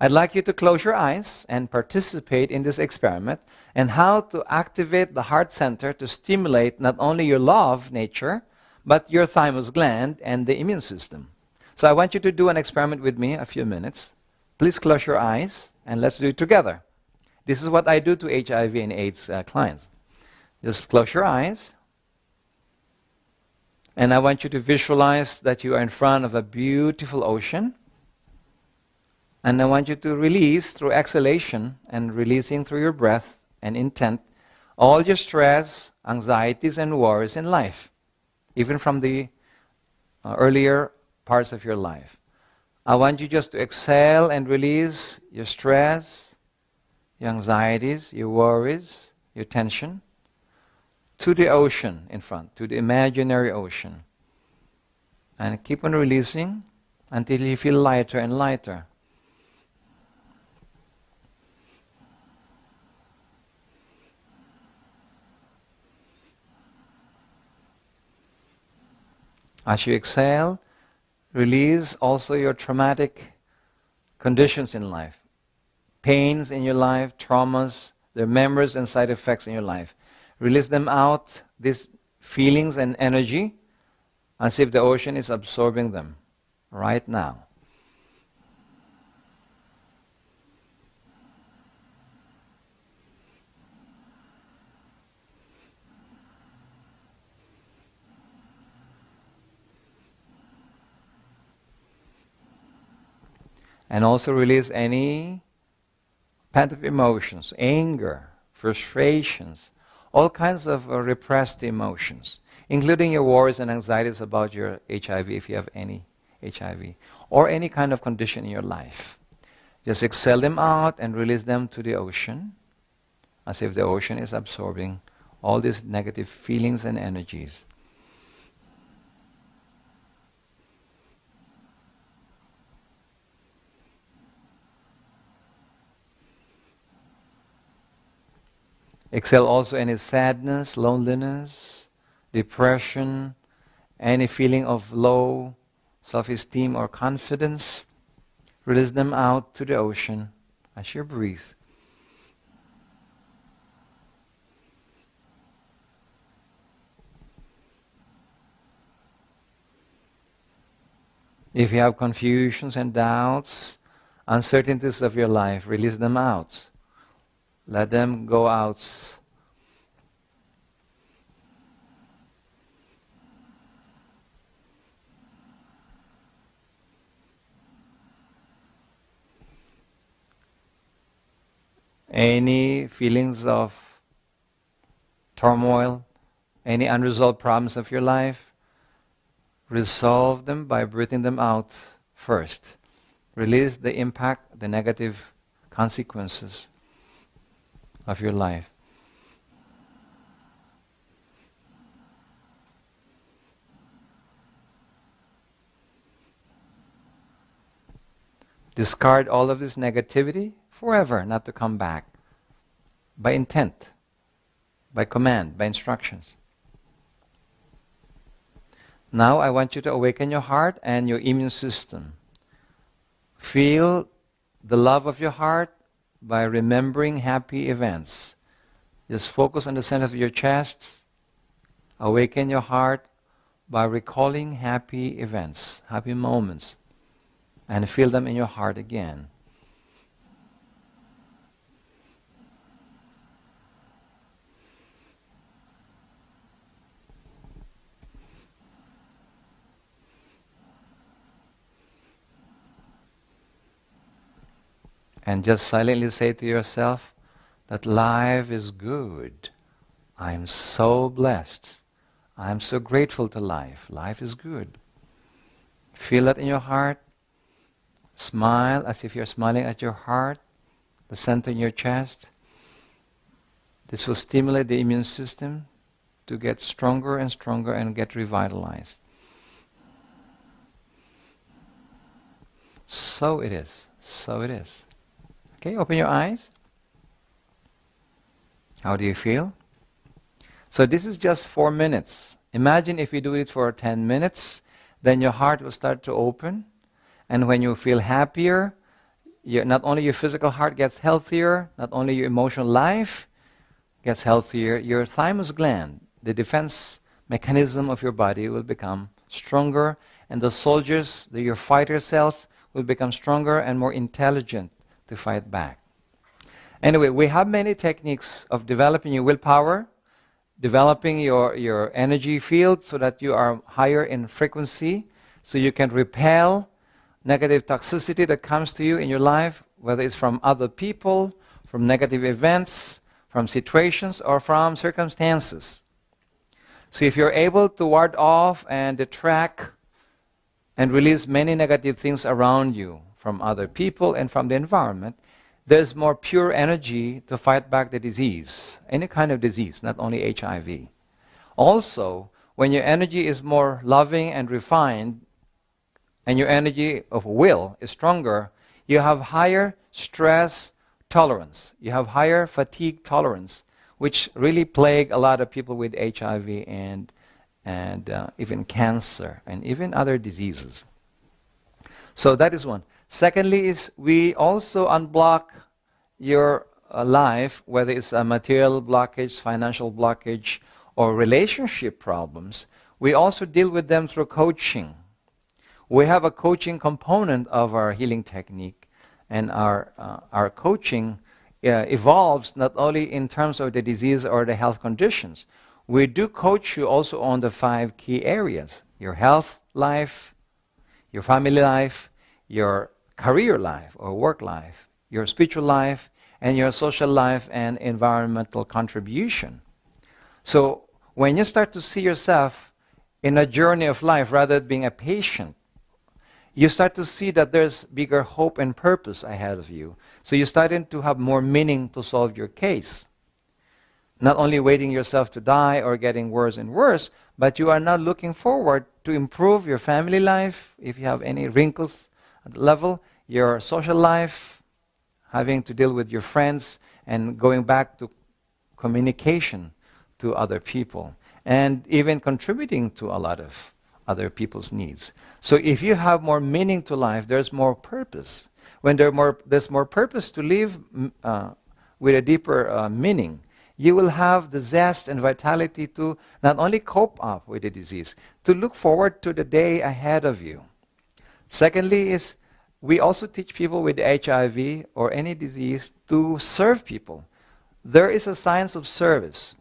I'd like you to close your eyes and participate in this experiment and how to activate the heart center to stimulate not only your love nature, but your thymus gland and the immune system. So I want you to do an experiment with me, a few minutes. Please close your eyes and let's do it together. This is what I do to HIV and AIDS clients. Just close your eyes. And I want you to visualize that you are in front of a beautiful ocean. And I want you to release through exhalation and releasing through your breath and intent all your stress, anxieties, and worries in life, even from the earlier parts of your life. I want you just to exhale and release your stress, your anxieties, your worries, your tension, to the ocean in front, to the imaginary ocean. And keep on releasing until you feel lighter and lighter. As you exhale, release also your traumatic conditions in life, pains in your life, traumas, the memories and side effects in your life. Release them out, these feelings and energy, as if the ocean is absorbing them right now. And also release any pent-up emotions, anger, frustrations, all kinds of repressed emotions, including your worries and anxieties about your HIV, if you have any HIV, or any kind of condition in your life. Just exhale them out and release them to the ocean, as if the ocean is absorbing all these negative feelings and energies. Exhale also any sadness, loneliness, depression, any feeling of low self-esteem or confidence. Release them out to the ocean as you breathe. If you have confusions and doubts, uncertainties of your life, release them out. Let them go out. Any feelings of turmoil, any unresolved problems of your life, resolve them by breathing them out first. Release the impact, the negative consequences of your life. Discard all of this negativity forever, not to come back. By intent, by command, by instructions. Now I want you to awaken your heart and your immune system. Feel the love of your heart by remembering happy events. Just focus on the center of your chest. Awaken your heart by recalling happy events, happy moments, and feel them in your heart again. And just silently say to yourself that life is good. I am so blessed. I am so grateful to life. Life is good. Feel that in your heart. Smile as if you're smiling at your heart, the center in your chest. This will stimulate the immune system to get stronger and stronger and get revitalized. So it is. So it is. Okay, open your eyes. How do you feel? So this is just 4 minutes. Imagine if you do it for 10 minutes, then your heart will start to open. And when you feel happier, not only your physical heart gets healthier, not only your emotional life gets healthier, your thymus gland, the defense mechanism of your body, will become stronger, and the soldiers, your fighter cells, will become stronger and more intelligent to fight back. Anyway, we have many techniques of developing your willpower, developing your energy field so that you are higher in frequency, so you can repel negative toxicity that comes to you in your life, whether it's from other people, from negative events, from situations, or from circumstances. So if you're able to ward off and detract and release many negative things around you, from other people and from the environment, there's more pure energy to fight back the disease, any kind of disease, not only HIV. Also, when your energy is more loving and refined, and your energy of will is stronger, you have higher stress tolerance. You have higher fatigue tolerance, which really plague a lot of people with HIV and even cancer and even other diseases. So that is one. Secondly is we also unblock your life, whether it's a material blockage, financial blockage, or relationship problems. We also deal with them through coaching. We have a coaching component of our healing technique, and our coaching evolves not only in terms of the disease or the health conditions. We do coach you also on the 5 key areas: your health life, your family life, your career life or work life, your spiritual life, and your social life and environmental contribution. So when you start to see yourself in a journey of life rather than being a patient, you start to see that there's bigger hope and purpose ahead of you. So you're starting to have more meaning to solve your case. Not only waiting yourself to die or getting worse and worse, but you are now looking forward to improve your family life, if you have any wrinkles at the level, your social life, having to deal with your friends, and going back to communication to other people, and even contributing to a lot of other people's needs. So if you have more meaning to life, there's more purpose. When there's more purpose to live with a deeper meaning, you will have the zest and vitality to not only cope up with the disease, to look forward to the day ahead of you. Secondly is, we also teach people with HIV or any disease to serve people. There is a science of service.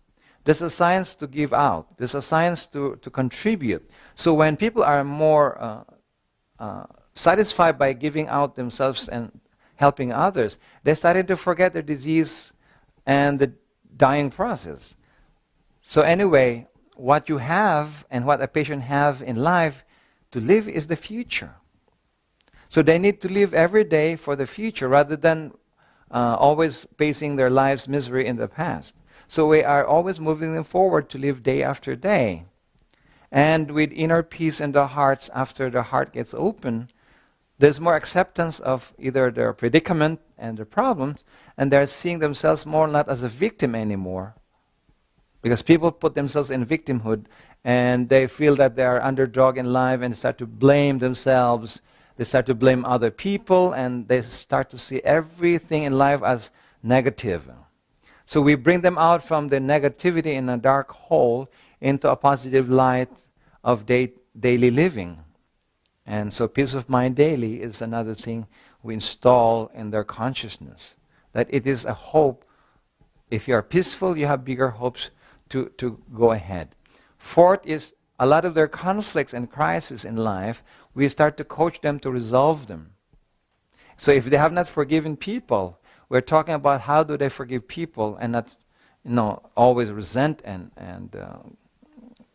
There's a science to give out. There's a science to contribute. So when people are more satisfied by giving out themselves and helping others, they're starting to forget their disease and the dying process. So anyway, what you have and what a patient have in life to live is the future. So they need to live every day for the future rather than always facing their lives' misery in the past. So we are always moving them forward to live day after day. And with inner peace in their hearts, after the heart gets open, there's more acceptance of either their predicament and their problems, and they're seeing themselves more not as a victim anymore. Because people put themselves in victimhood, and they feel that they are underdog in life and start to blame themselves. They start to blame other people, and they start to see everything in life as negative. So we bring them out from the negativity in a dark hole into a positive light of daily living. And so peace of mind daily is another thing we install in their consciousness. That it is a hope. If you are peaceful, you have bigger hopes to go ahead. Fourth is a lot of their conflicts and crises in life, we start to coach them to resolve them. So if they have not forgiven people, we're talking about how do they forgive people and not, always resent and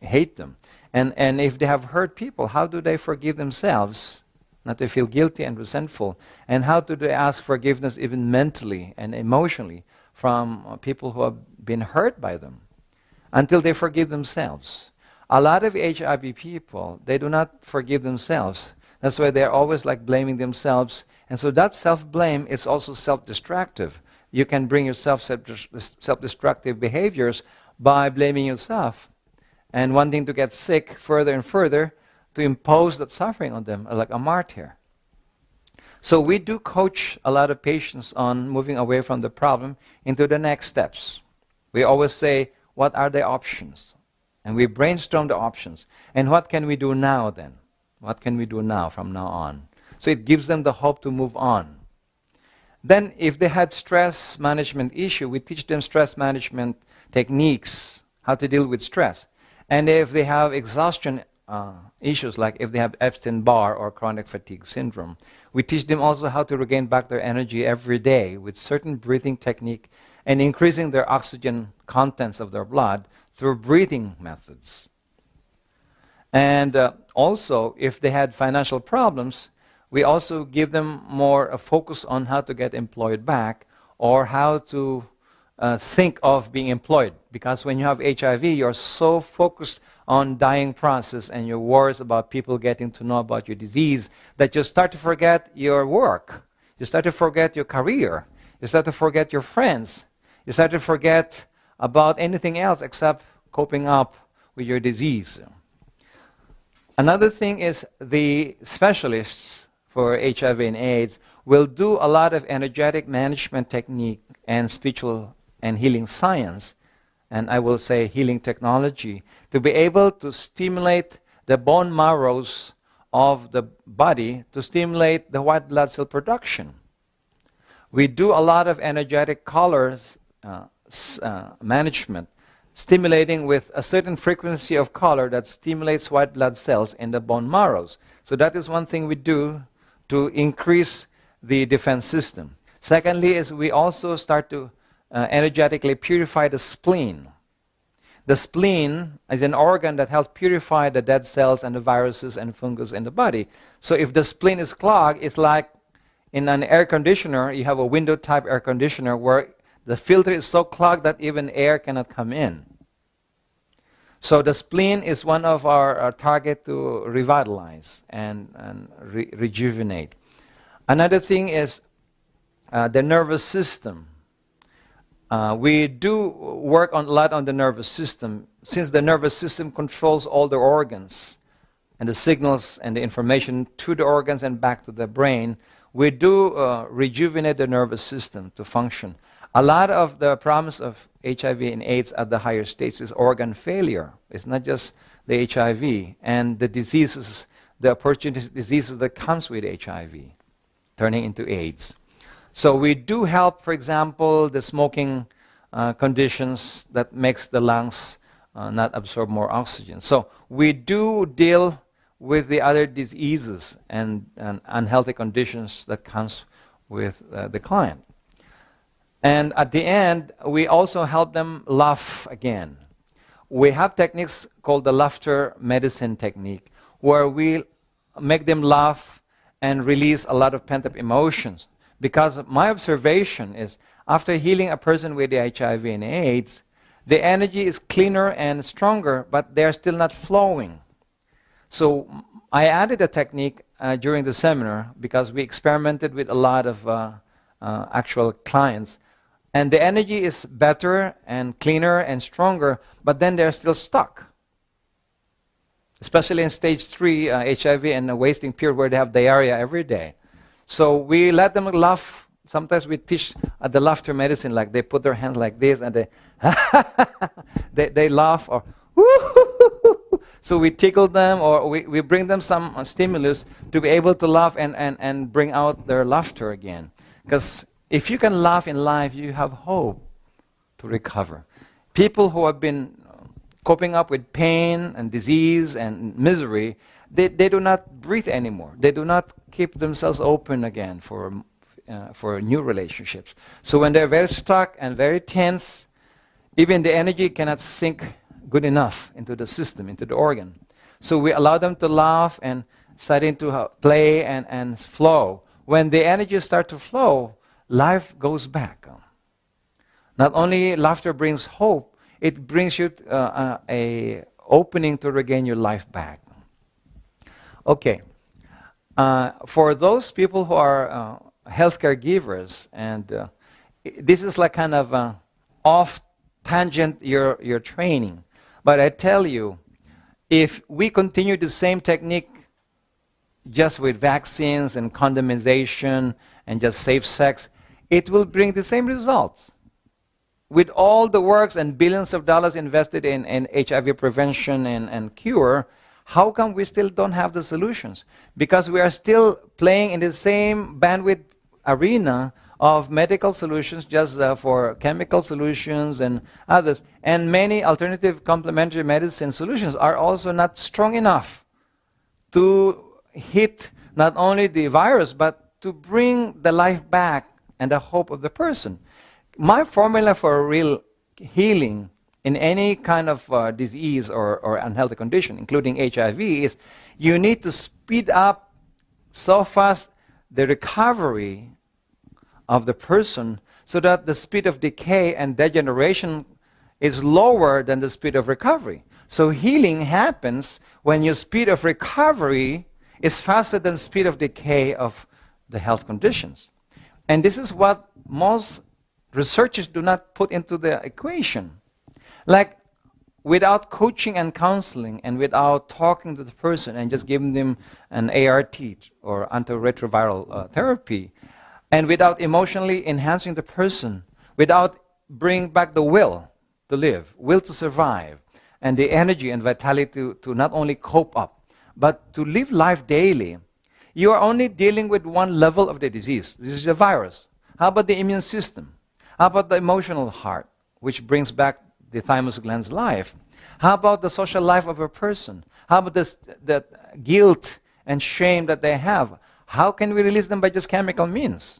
hate them. And if they have hurt people, how do they forgive themselves, not to feel guilty and resentful? And how do they ask forgiveness even mentally and emotionally from people who have been hurt by them until they forgive themselves? A lot of HIV people, they do not forgive themselves. That's why they're always like blaming themselves. And so that self-blame is also self-destructive. You can bring yourself self-destructive behaviors by blaming yourself and wanting to get sick further and further to impose that suffering on them, like a martyr. So we do coach a lot of patients on moving away from the problem into the next steps. We always say, what are the options? And we brainstorm the options. And what can we do now then? What can we do now from now on? So it gives them the hope to move on. Then if they had stress management issue, we teach them stress management techniques, how to deal with stress. And if they have exhaustion issues, like if they have Epstein-Barr or chronic fatigue syndrome, we teach them also how to regain back their energy every day with certain breathing technique and increasing their oxygen contents of their blood through breathing methods. And also, if they had financial problems, we also give them more a focus on how to get employed back or how to think of being employed. Because when you have HIV, you're so focused on dying process and your worries about people getting to know about your disease that you start to forget your work. You start to forget your career. You start to forget your friends. You start to forget about anything else except coping up with your disease. Another thing is the specialists for HIV and AIDS will do a lot of energetic management technique and spiritual and healing science, and I will say healing technology, to be able to stimulate the bone marrows of the body to stimulate the white blood cell production. We do a lot of energetic colors management, stimulating with a certain frequency of color that stimulates white blood cells in the bone marrows. So that is one thing we do to increase the defense system. Secondly is we also start to energetically purify the spleen. The spleen is an organ that helps purify the dead cells and the viruses and fungus in the body. So if the spleen is clogged, it's like in an air conditioner, you have a window type air conditioner where the filter is so clogged that even air cannot come in. So the spleen is one of our target to revitalize and rejuvenate. Another thing is the nervous system. We do work a lot on the nervous system, since the nervous system controls all the organs and the signals and the information to the organs and back to the brain. We do rejuvenate the nervous system to function. A lot of the problems of HIV and AIDS at the higher stages is organ failure. It's not just the HIV and the diseases, the opportunity diseases that comes with HIV, turning into AIDS. So we do help, for example, the smoking conditions that makes the lungs not absorb more oxygen. So we do deal with the other diseases and unhealthy conditions that comes with the client. And at the end, we also help them laugh again. We have techniques called the laughter medicine technique, where we make them laugh and release a lot of pent-up emotions. Because my observation is, after healing a person with HIV and AIDS, the energy is cleaner and stronger, but they're still not flowing. So I added a technique during the seminar because we experimented with a lot of actual clients. And the energy is better and cleaner and stronger, but then they're still stuck. Especially in stage 3 HIV and the wasting period where they have diarrhea every day. So we let them laugh. Sometimes we teach the laughter medicine, like they put their hands like this and they laugh or so we tickle them or we bring them some stimulus to be able to laugh and bring out their laughter again. Because if you can laugh in life, you have hope to recover. People who have been coping up with pain and disease and misery, they do not breathe anymore. They do not keep themselves open again for new relationships. So when they're very stuck and very tense, even the energy cannot sink good enough into the system, into the organ. So we allow them to laugh and starting to play and flow. When the energy starts to flow, life goes back. Not only laughter brings hope, it brings you a opening to regain your life back. Okay. For those people who are healthcare givers, and this is like kind of off tangent your training, but I tell you, if we continue the same technique just with vaccines and condomization and just safe sex, it will bring the same results. With all the works and billions of dollars invested in HIV prevention and cure, how come we still don't have the solutions? Because we are still playing in the same bandwidth arena of medical solutions, just for chemical solutions and others. And many alternative complementary medicine solutions are also not strong enough to hit not only the virus, but to bring the life back and the hope of the person. My formula for real healing in any kind of disease or unhealthy condition, including HIV, is you need to speed up so fast the recovery of the person so that the speed of decay and degeneration is lower than the speed of recovery. So healing happens when your speed of recovery is faster than the speed of decay of the health conditions. And this is what most researchers do not put into the equation. Like, without coaching and counseling and without talking to the person and just giving them an ART or antiretroviral therapy, and without emotionally enhancing the person, without bringing back the will to live, will to survive, and the energy and vitality to not only cope up, but to live life daily, you are only dealing with one level of the disease. This is a virus. How about the immune system? How about the emotional heart, which brings back the thymus gland's life? How about the social life of a person? How about the guilt and shame that they have? How can we release them by just chemical means?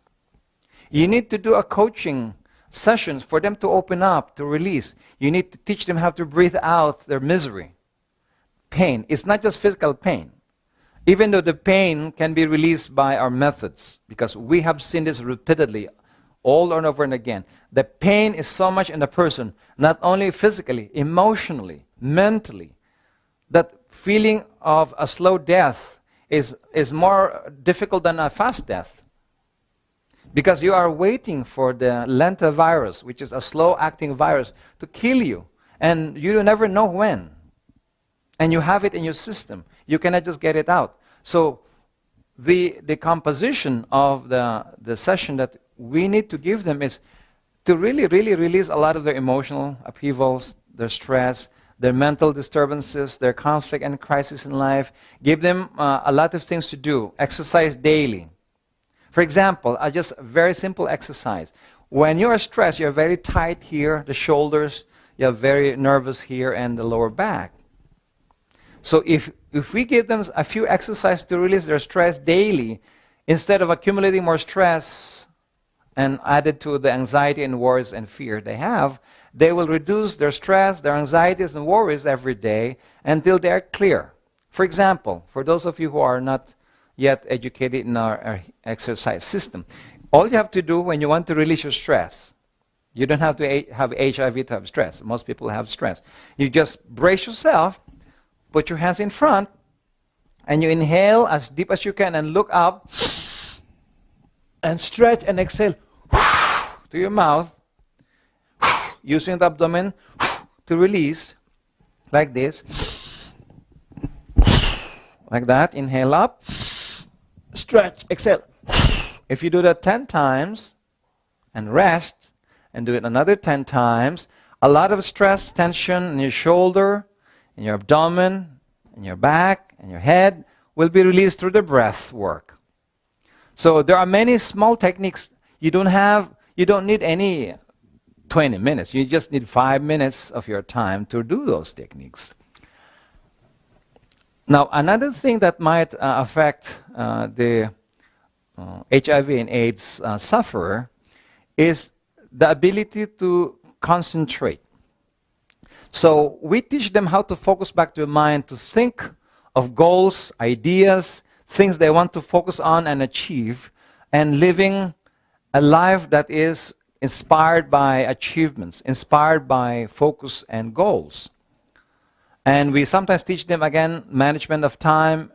You need to do a coaching session for them to open up, to release. You need to teach them how to breathe out their misery. Pain. It's not just physical pain. Even though the pain can be released by our methods, because we have seen this repeatedly all and over and again. The pain is so much in the person, not only physically, emotionally, mentally, that feeling of a slow death is more difficult than a fast death. Because you are waiting for the lentivirus, which is a slow-acting virus, to kill you. And you never know when. And you have it in your system. You cannot just get it out. So the composition of the session that we need to give them is to really release a lot of their emotional upheavals, their stress, their mental disturbances, their conflict and crisis in life. Give them a lot of things to do. Exercise daily. For example, just a very simple exercise. When you are stressed, you're very tight here, the shoulders, you're very nervous here, and the lower back. So if we give them a few exercises to release their stress daily, instead of accumulating more stress and added to the anxiety and worries and fear they have, they will reduce their stress, their anxieties and worries every day until they are clear. For example, for those of you who are not yet educated in our exercise system, all you have to do when you want to release your stress, you don't have to have HIV to have stress. Most people have stress. You just brace yourself, put your hands in front, and you inhale as deep as you can and look up and stretch and exhale to your mouth, using the abdomen to release, like this, like that. Inhale up, stretch, exhale. If you do that 10 times and rest and do it another 10 times, a lot of stress, tension in your shoulder, in your abdomen, in your back, and your head will be released through the breath work. So there are many small techniques. You don't need any 20 minutes. You just need 5 minutes of your time to do those techniques. Now, another thing that might affect the HIV and AIDS sufferer is the ability to concentrate. So we teach them how to focus back to the mind, to think of goals, ideas, things they want to focus on and achieve, and living a life that is inspired by achievements, inspired by focus and goals. And we sometimes teach them, again, management of time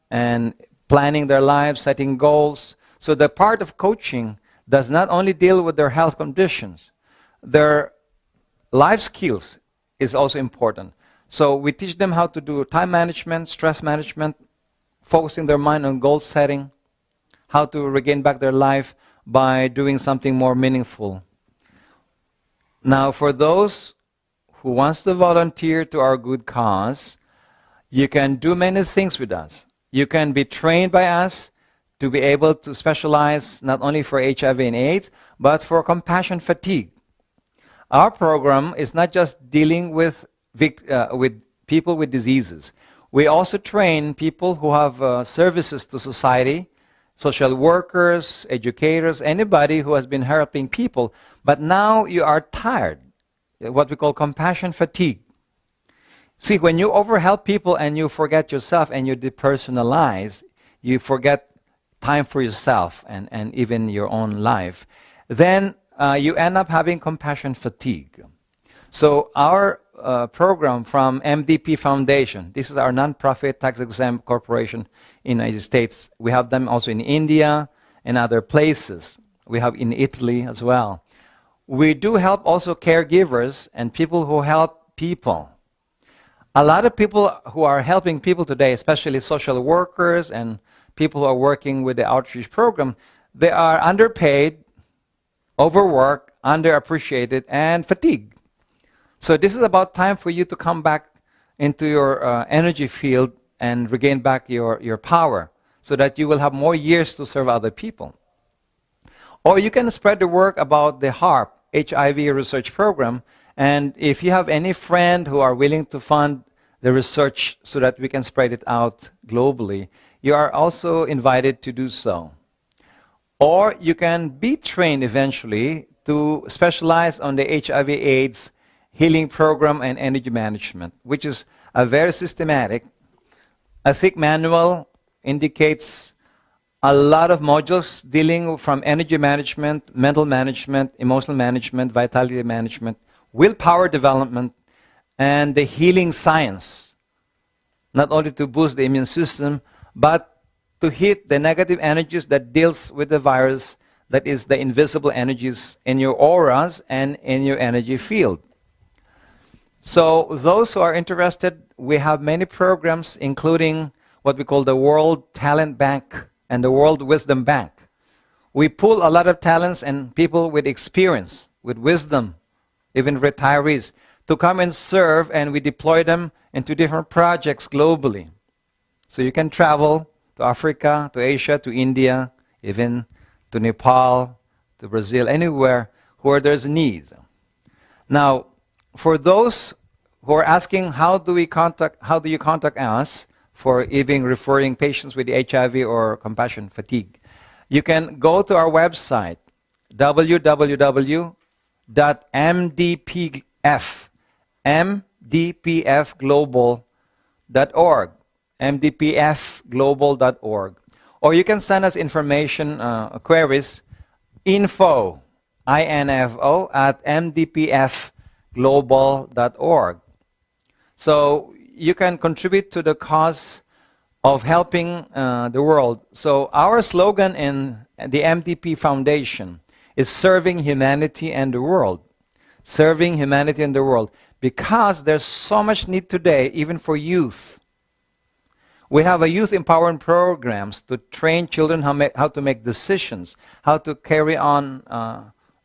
and planning their lives, setting goals. So the part of coaching does not only deal with their health conditions, their life skills is also important. So we teach them how to do time management, stress management, focusing their mind on goal setting, how to regain back their life by doing something more meaningful. Now, for those who wants to volunteer to our good cause, you can do many things with us. You can be trained by us to be able to specialize not only for HIV and AIDS, but for compassion fatigue. Our program is not just dealing with people with diseases. We also train people who have services to society, social workers, educators, anybody who has been helping people, but now you are tired, what we call compassion fatigue. See, when you overhelp people and you forget yourself and you depersonalize, you forget time for yourself and even your own life, then you end up having compassion fatigue. So our program from MDP Foundation, this is our nonprofit tax-exempt corporation in the United States. We have them also in India and other places. We have in Italy as well. We do help also caregivers and people who help people. A lot of people who are helping people today, especially social workers and people who are working with the outreach program, they are underpaid, overworked, underappreciated, and fatigued. So this is about time for you to come back into your energy field and regain back your power so that you will have more years to serve other people. Or you can spread the word about the HARP, HIV research program, and if you have any friend who are willing to fund the research so that we can spread it out globally, you are also invited to do so. Or you can be trained eventually to specialize on the HIV/AIDS healing program and energy management, which is a very systematic. A thick manual indicates a lot of modules dealing from energy management, mental management, emotional management, vitality management, willpower development, and the healing science. Not only to boost the immune system, but to hit the negative energies that deals with the virus, that is the invisible energies in your auras and in your energy field. So those who are interested, we have many programs, including what we call the World Talent Bank and the World Wisdom Bank. We pull a lot of talents and people with experience, with wisdom, even retirees, to come and serve, and we deploy them into different projects globally. So you can travel to Africa, to Asia, to India, even to Nepal, to Brazil, anywhere where there's need. Now, for those who are asking how do you contact us for even referring patients with HIV or compassion fatigue, you can go to our website, www.mdpfglobal.org, mdpfglobal.org. Or you can send us information, queries, info, info at mdpfglobal.org. So you can contribute to the cause of helping the world. So our slogan in the MDP Foundation is serving humanity and the world. Serving humanity and the world. Because there's so much need today, even for youth. We have a youth empowerment programs to train children how to make decisions, how to carry on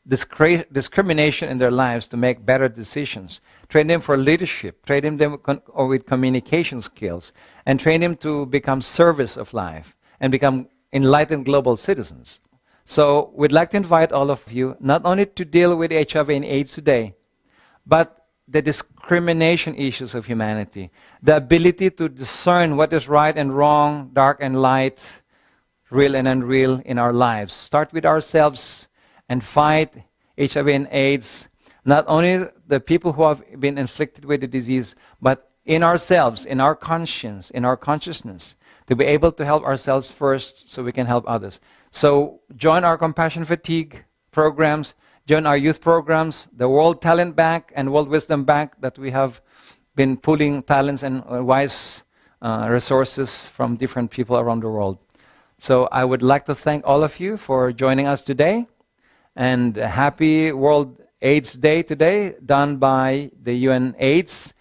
discrimination in their lives to make better decisions. Train them for leadership, train them with communication skills, and train them to become service of life and become enlightened global citizens. So we'd like to invite all of you not only to deal with HIV and AIDS today, but the discrimination issues of humanity, the ability to discern what is right and wrong, dark and light, real and unreal in our lives. Start with ourselves and fight HIV and AIDS, not only the people who have been inflicted with the disease, but in ourselves, in our conscience, in our consciousness, to be able to help ourselves first so we can help others. So join our compassion fatigue programs, join our youth programs, the World Talent Bank and World Wisdom Bank that we have been pulling talents and wise resources from different people around the world. So I would like to thank all of you for joining us today. And happy World AIDS Day today, done by the UN AIDS.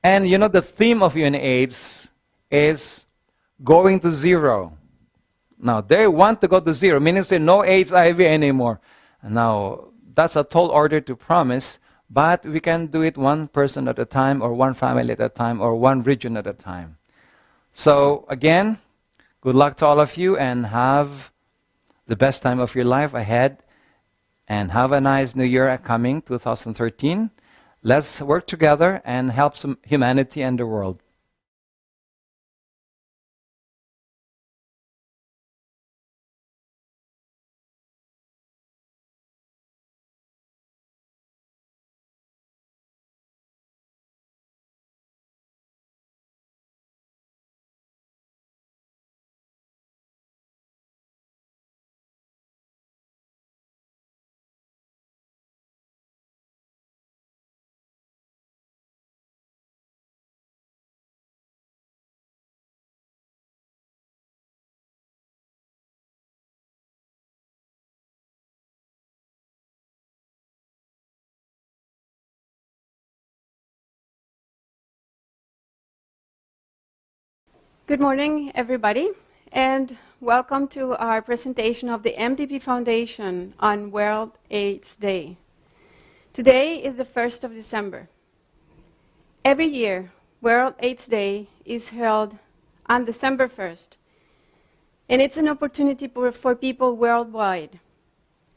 And you know, the theme of UN AIDS is going to zero. Now, they want to go to zero, meaning say no AIDS IV anymore. Now, that's a tall order to promise, but we can do it one person at a time, or one family at a time, or one region at a time. So, again, good luck to all of you, and have the best time of your life ahead. And have a nice new year coming, 2013. Let's work together and help humanity and the world. Good morning, everybody, and welcome to our presentation of the MDP Foundation on World AIDS Day. Today is the 1st of December. Every year, World AIDS Day is held on December 1st, and it's an opportunity for people worldwide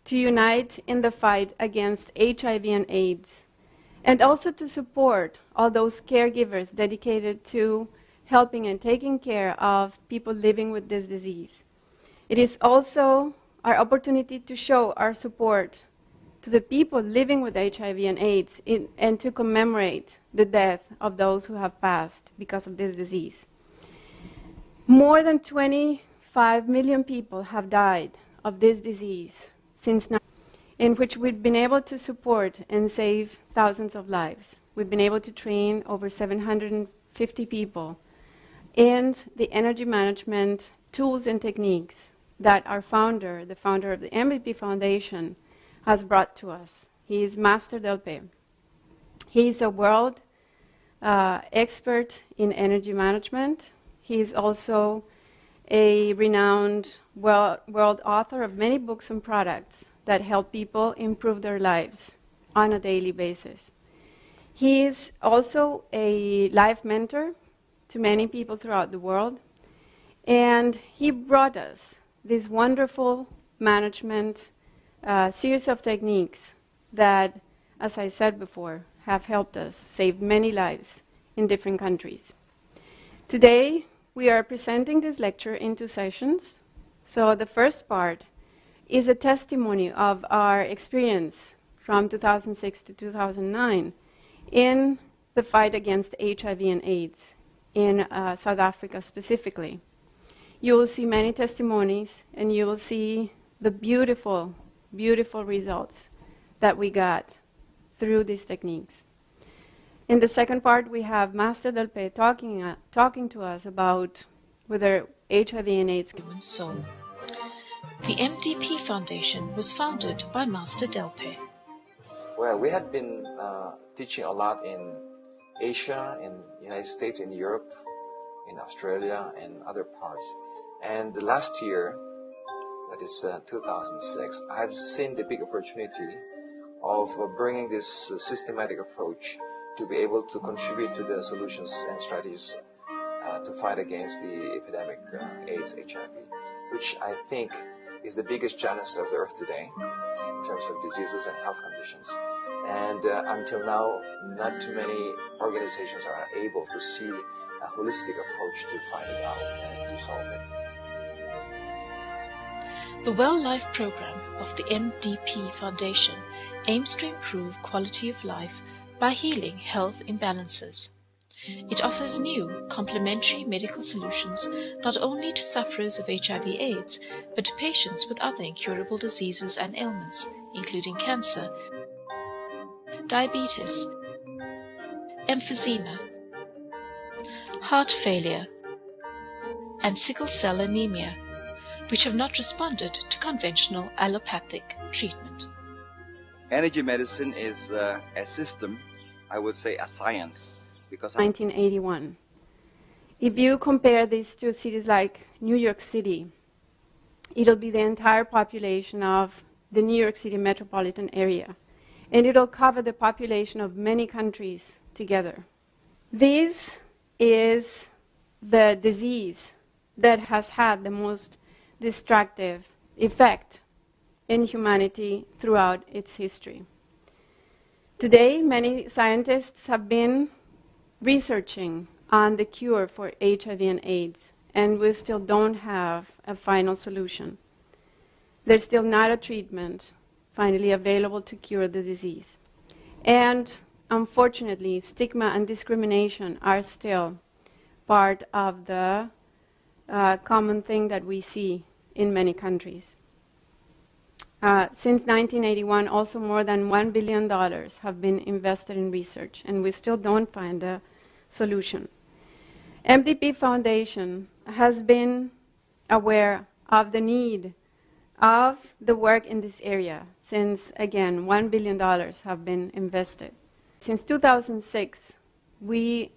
to unite in the fight against HIV and AIDS, and also to support all those caregivers dedicated to helping and taking care of people living with this disease. It is also our opportunity to show our support to the people living with HIV and AIDS and to commemorate the death of those who have passed because of this disease. More than 25 million people have died of this disease since now, in which we've been able to support and save thousands of lives. We've been able to train over 750 people in the energy management tools and techniques that our founder, the founder of the MDP Foundation, has brought to us. He is Master Delpe. He is a world expert in energy management. He is also a renowned world author of many books and products that help people improve their lives on a daily basis. He is also a life mentor to many people throughout the world, and he brought us this wonderful management series of techniques that, as I said before, have helped us save many lives in different countries. Today, we are presenting this lecture in 2 sessions. So the first part is a testimony of our experience from 2006 to 2009 in the fight against HIV and AIDS in South Africa specifically. You will see many testimonies, and you will see the beautiful, beautiful results that we got through these techniques. In the second part, we have Master Delpe talking to us about whether HIV and AIDS Human soul. The MDP Foundation was founded by Master Delpe. Well, we had been teaching a lot in Asia, in the United States, in Europe, in Australia, and other parts. And the last year, that is 2006, I've seen the big opportunity of bringing this systematic approach to be able to contribute to the solutions and strategies to fight against the epidemic AIDS, HIV, which I think is the biggest challenge of the earth today in terms of diseases and health conditions. And until now, not too many organizations are able to see a holistic approach to find it out and to solve it. The Well Life program of the MDP Foundation aims to improve quality of life by healing health imbalances. It offers new, complementary medical solutions not only to sufferers of HIV/AIDS, but to patients with other incurable diseases and ailments, including cancer, diabetes, emphysema, heart failure, and sickle cell anemia, which have not responded to conventional allopathic treatment. Energy medicine is a system, I would say a science, because 1981. If you compare these to cities like New York City, it'll be the entire population of the New York City metropolitan area, and it'll cover the population of many countries together. This is the disease that has had the most destructive effect in humanity throughout its history. Today, many scientists have been researching on the cure for HIV and AIDS, and we still don't have a final solution. There's still not a treatment finally available to cure the disease. And unfortunately, stigma and discrimination are still part of the common thing that we see in many countries. Since 1981, also more than $1 billion have been invested in research, and we still don't find a solution. MDP Foundation has been aware of the need of the work in this area since, again, $1 billion have been invested. Since 2006, we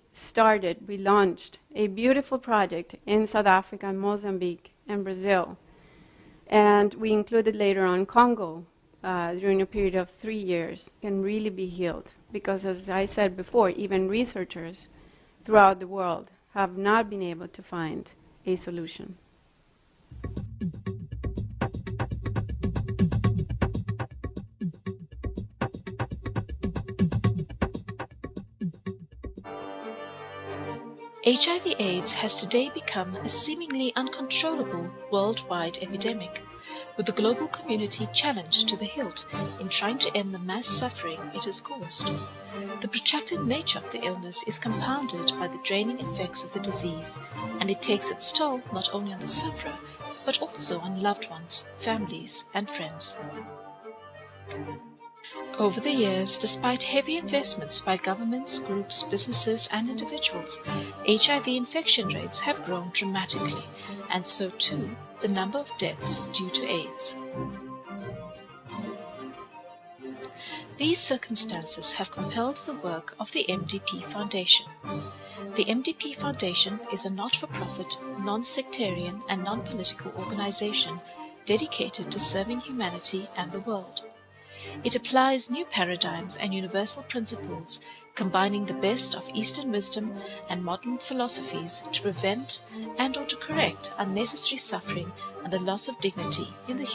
we launched a beautiful project in South Africa, Mozambique, and Brazil. And we included later on Congo during a period of 3 years, can really be healed. Because as I said before, even researchers throughout the world have not been able to find a solution. HIV/AIDS has today become a seemingly uncontrollable worldwide epidemic, with the global community challenged to the hilt in trying to end the mass suffering it has caused. The protracted nature of the illness is compounded by the draining effects of the disease, and it takes its toll not only on the sufferer, but also on loved ones, families, and friends. Over the years, despite heavy investments by governments, groups, businesses, and individuals, HIV infection rates have grown dramatically, and so too the number of deaths due to AIDS. These circumstances have compelled the work of the MDP Foundation. The MDP Foundation is a not-for-profit, non-sectarian, and non-political organization dedicated to serving humanity and the world. It applies new paradigms and universal principles, combining the best of Eastern wisdom and modern philosophies to prevent and/or to correct unnecessary suffering and the loss of dignity in the human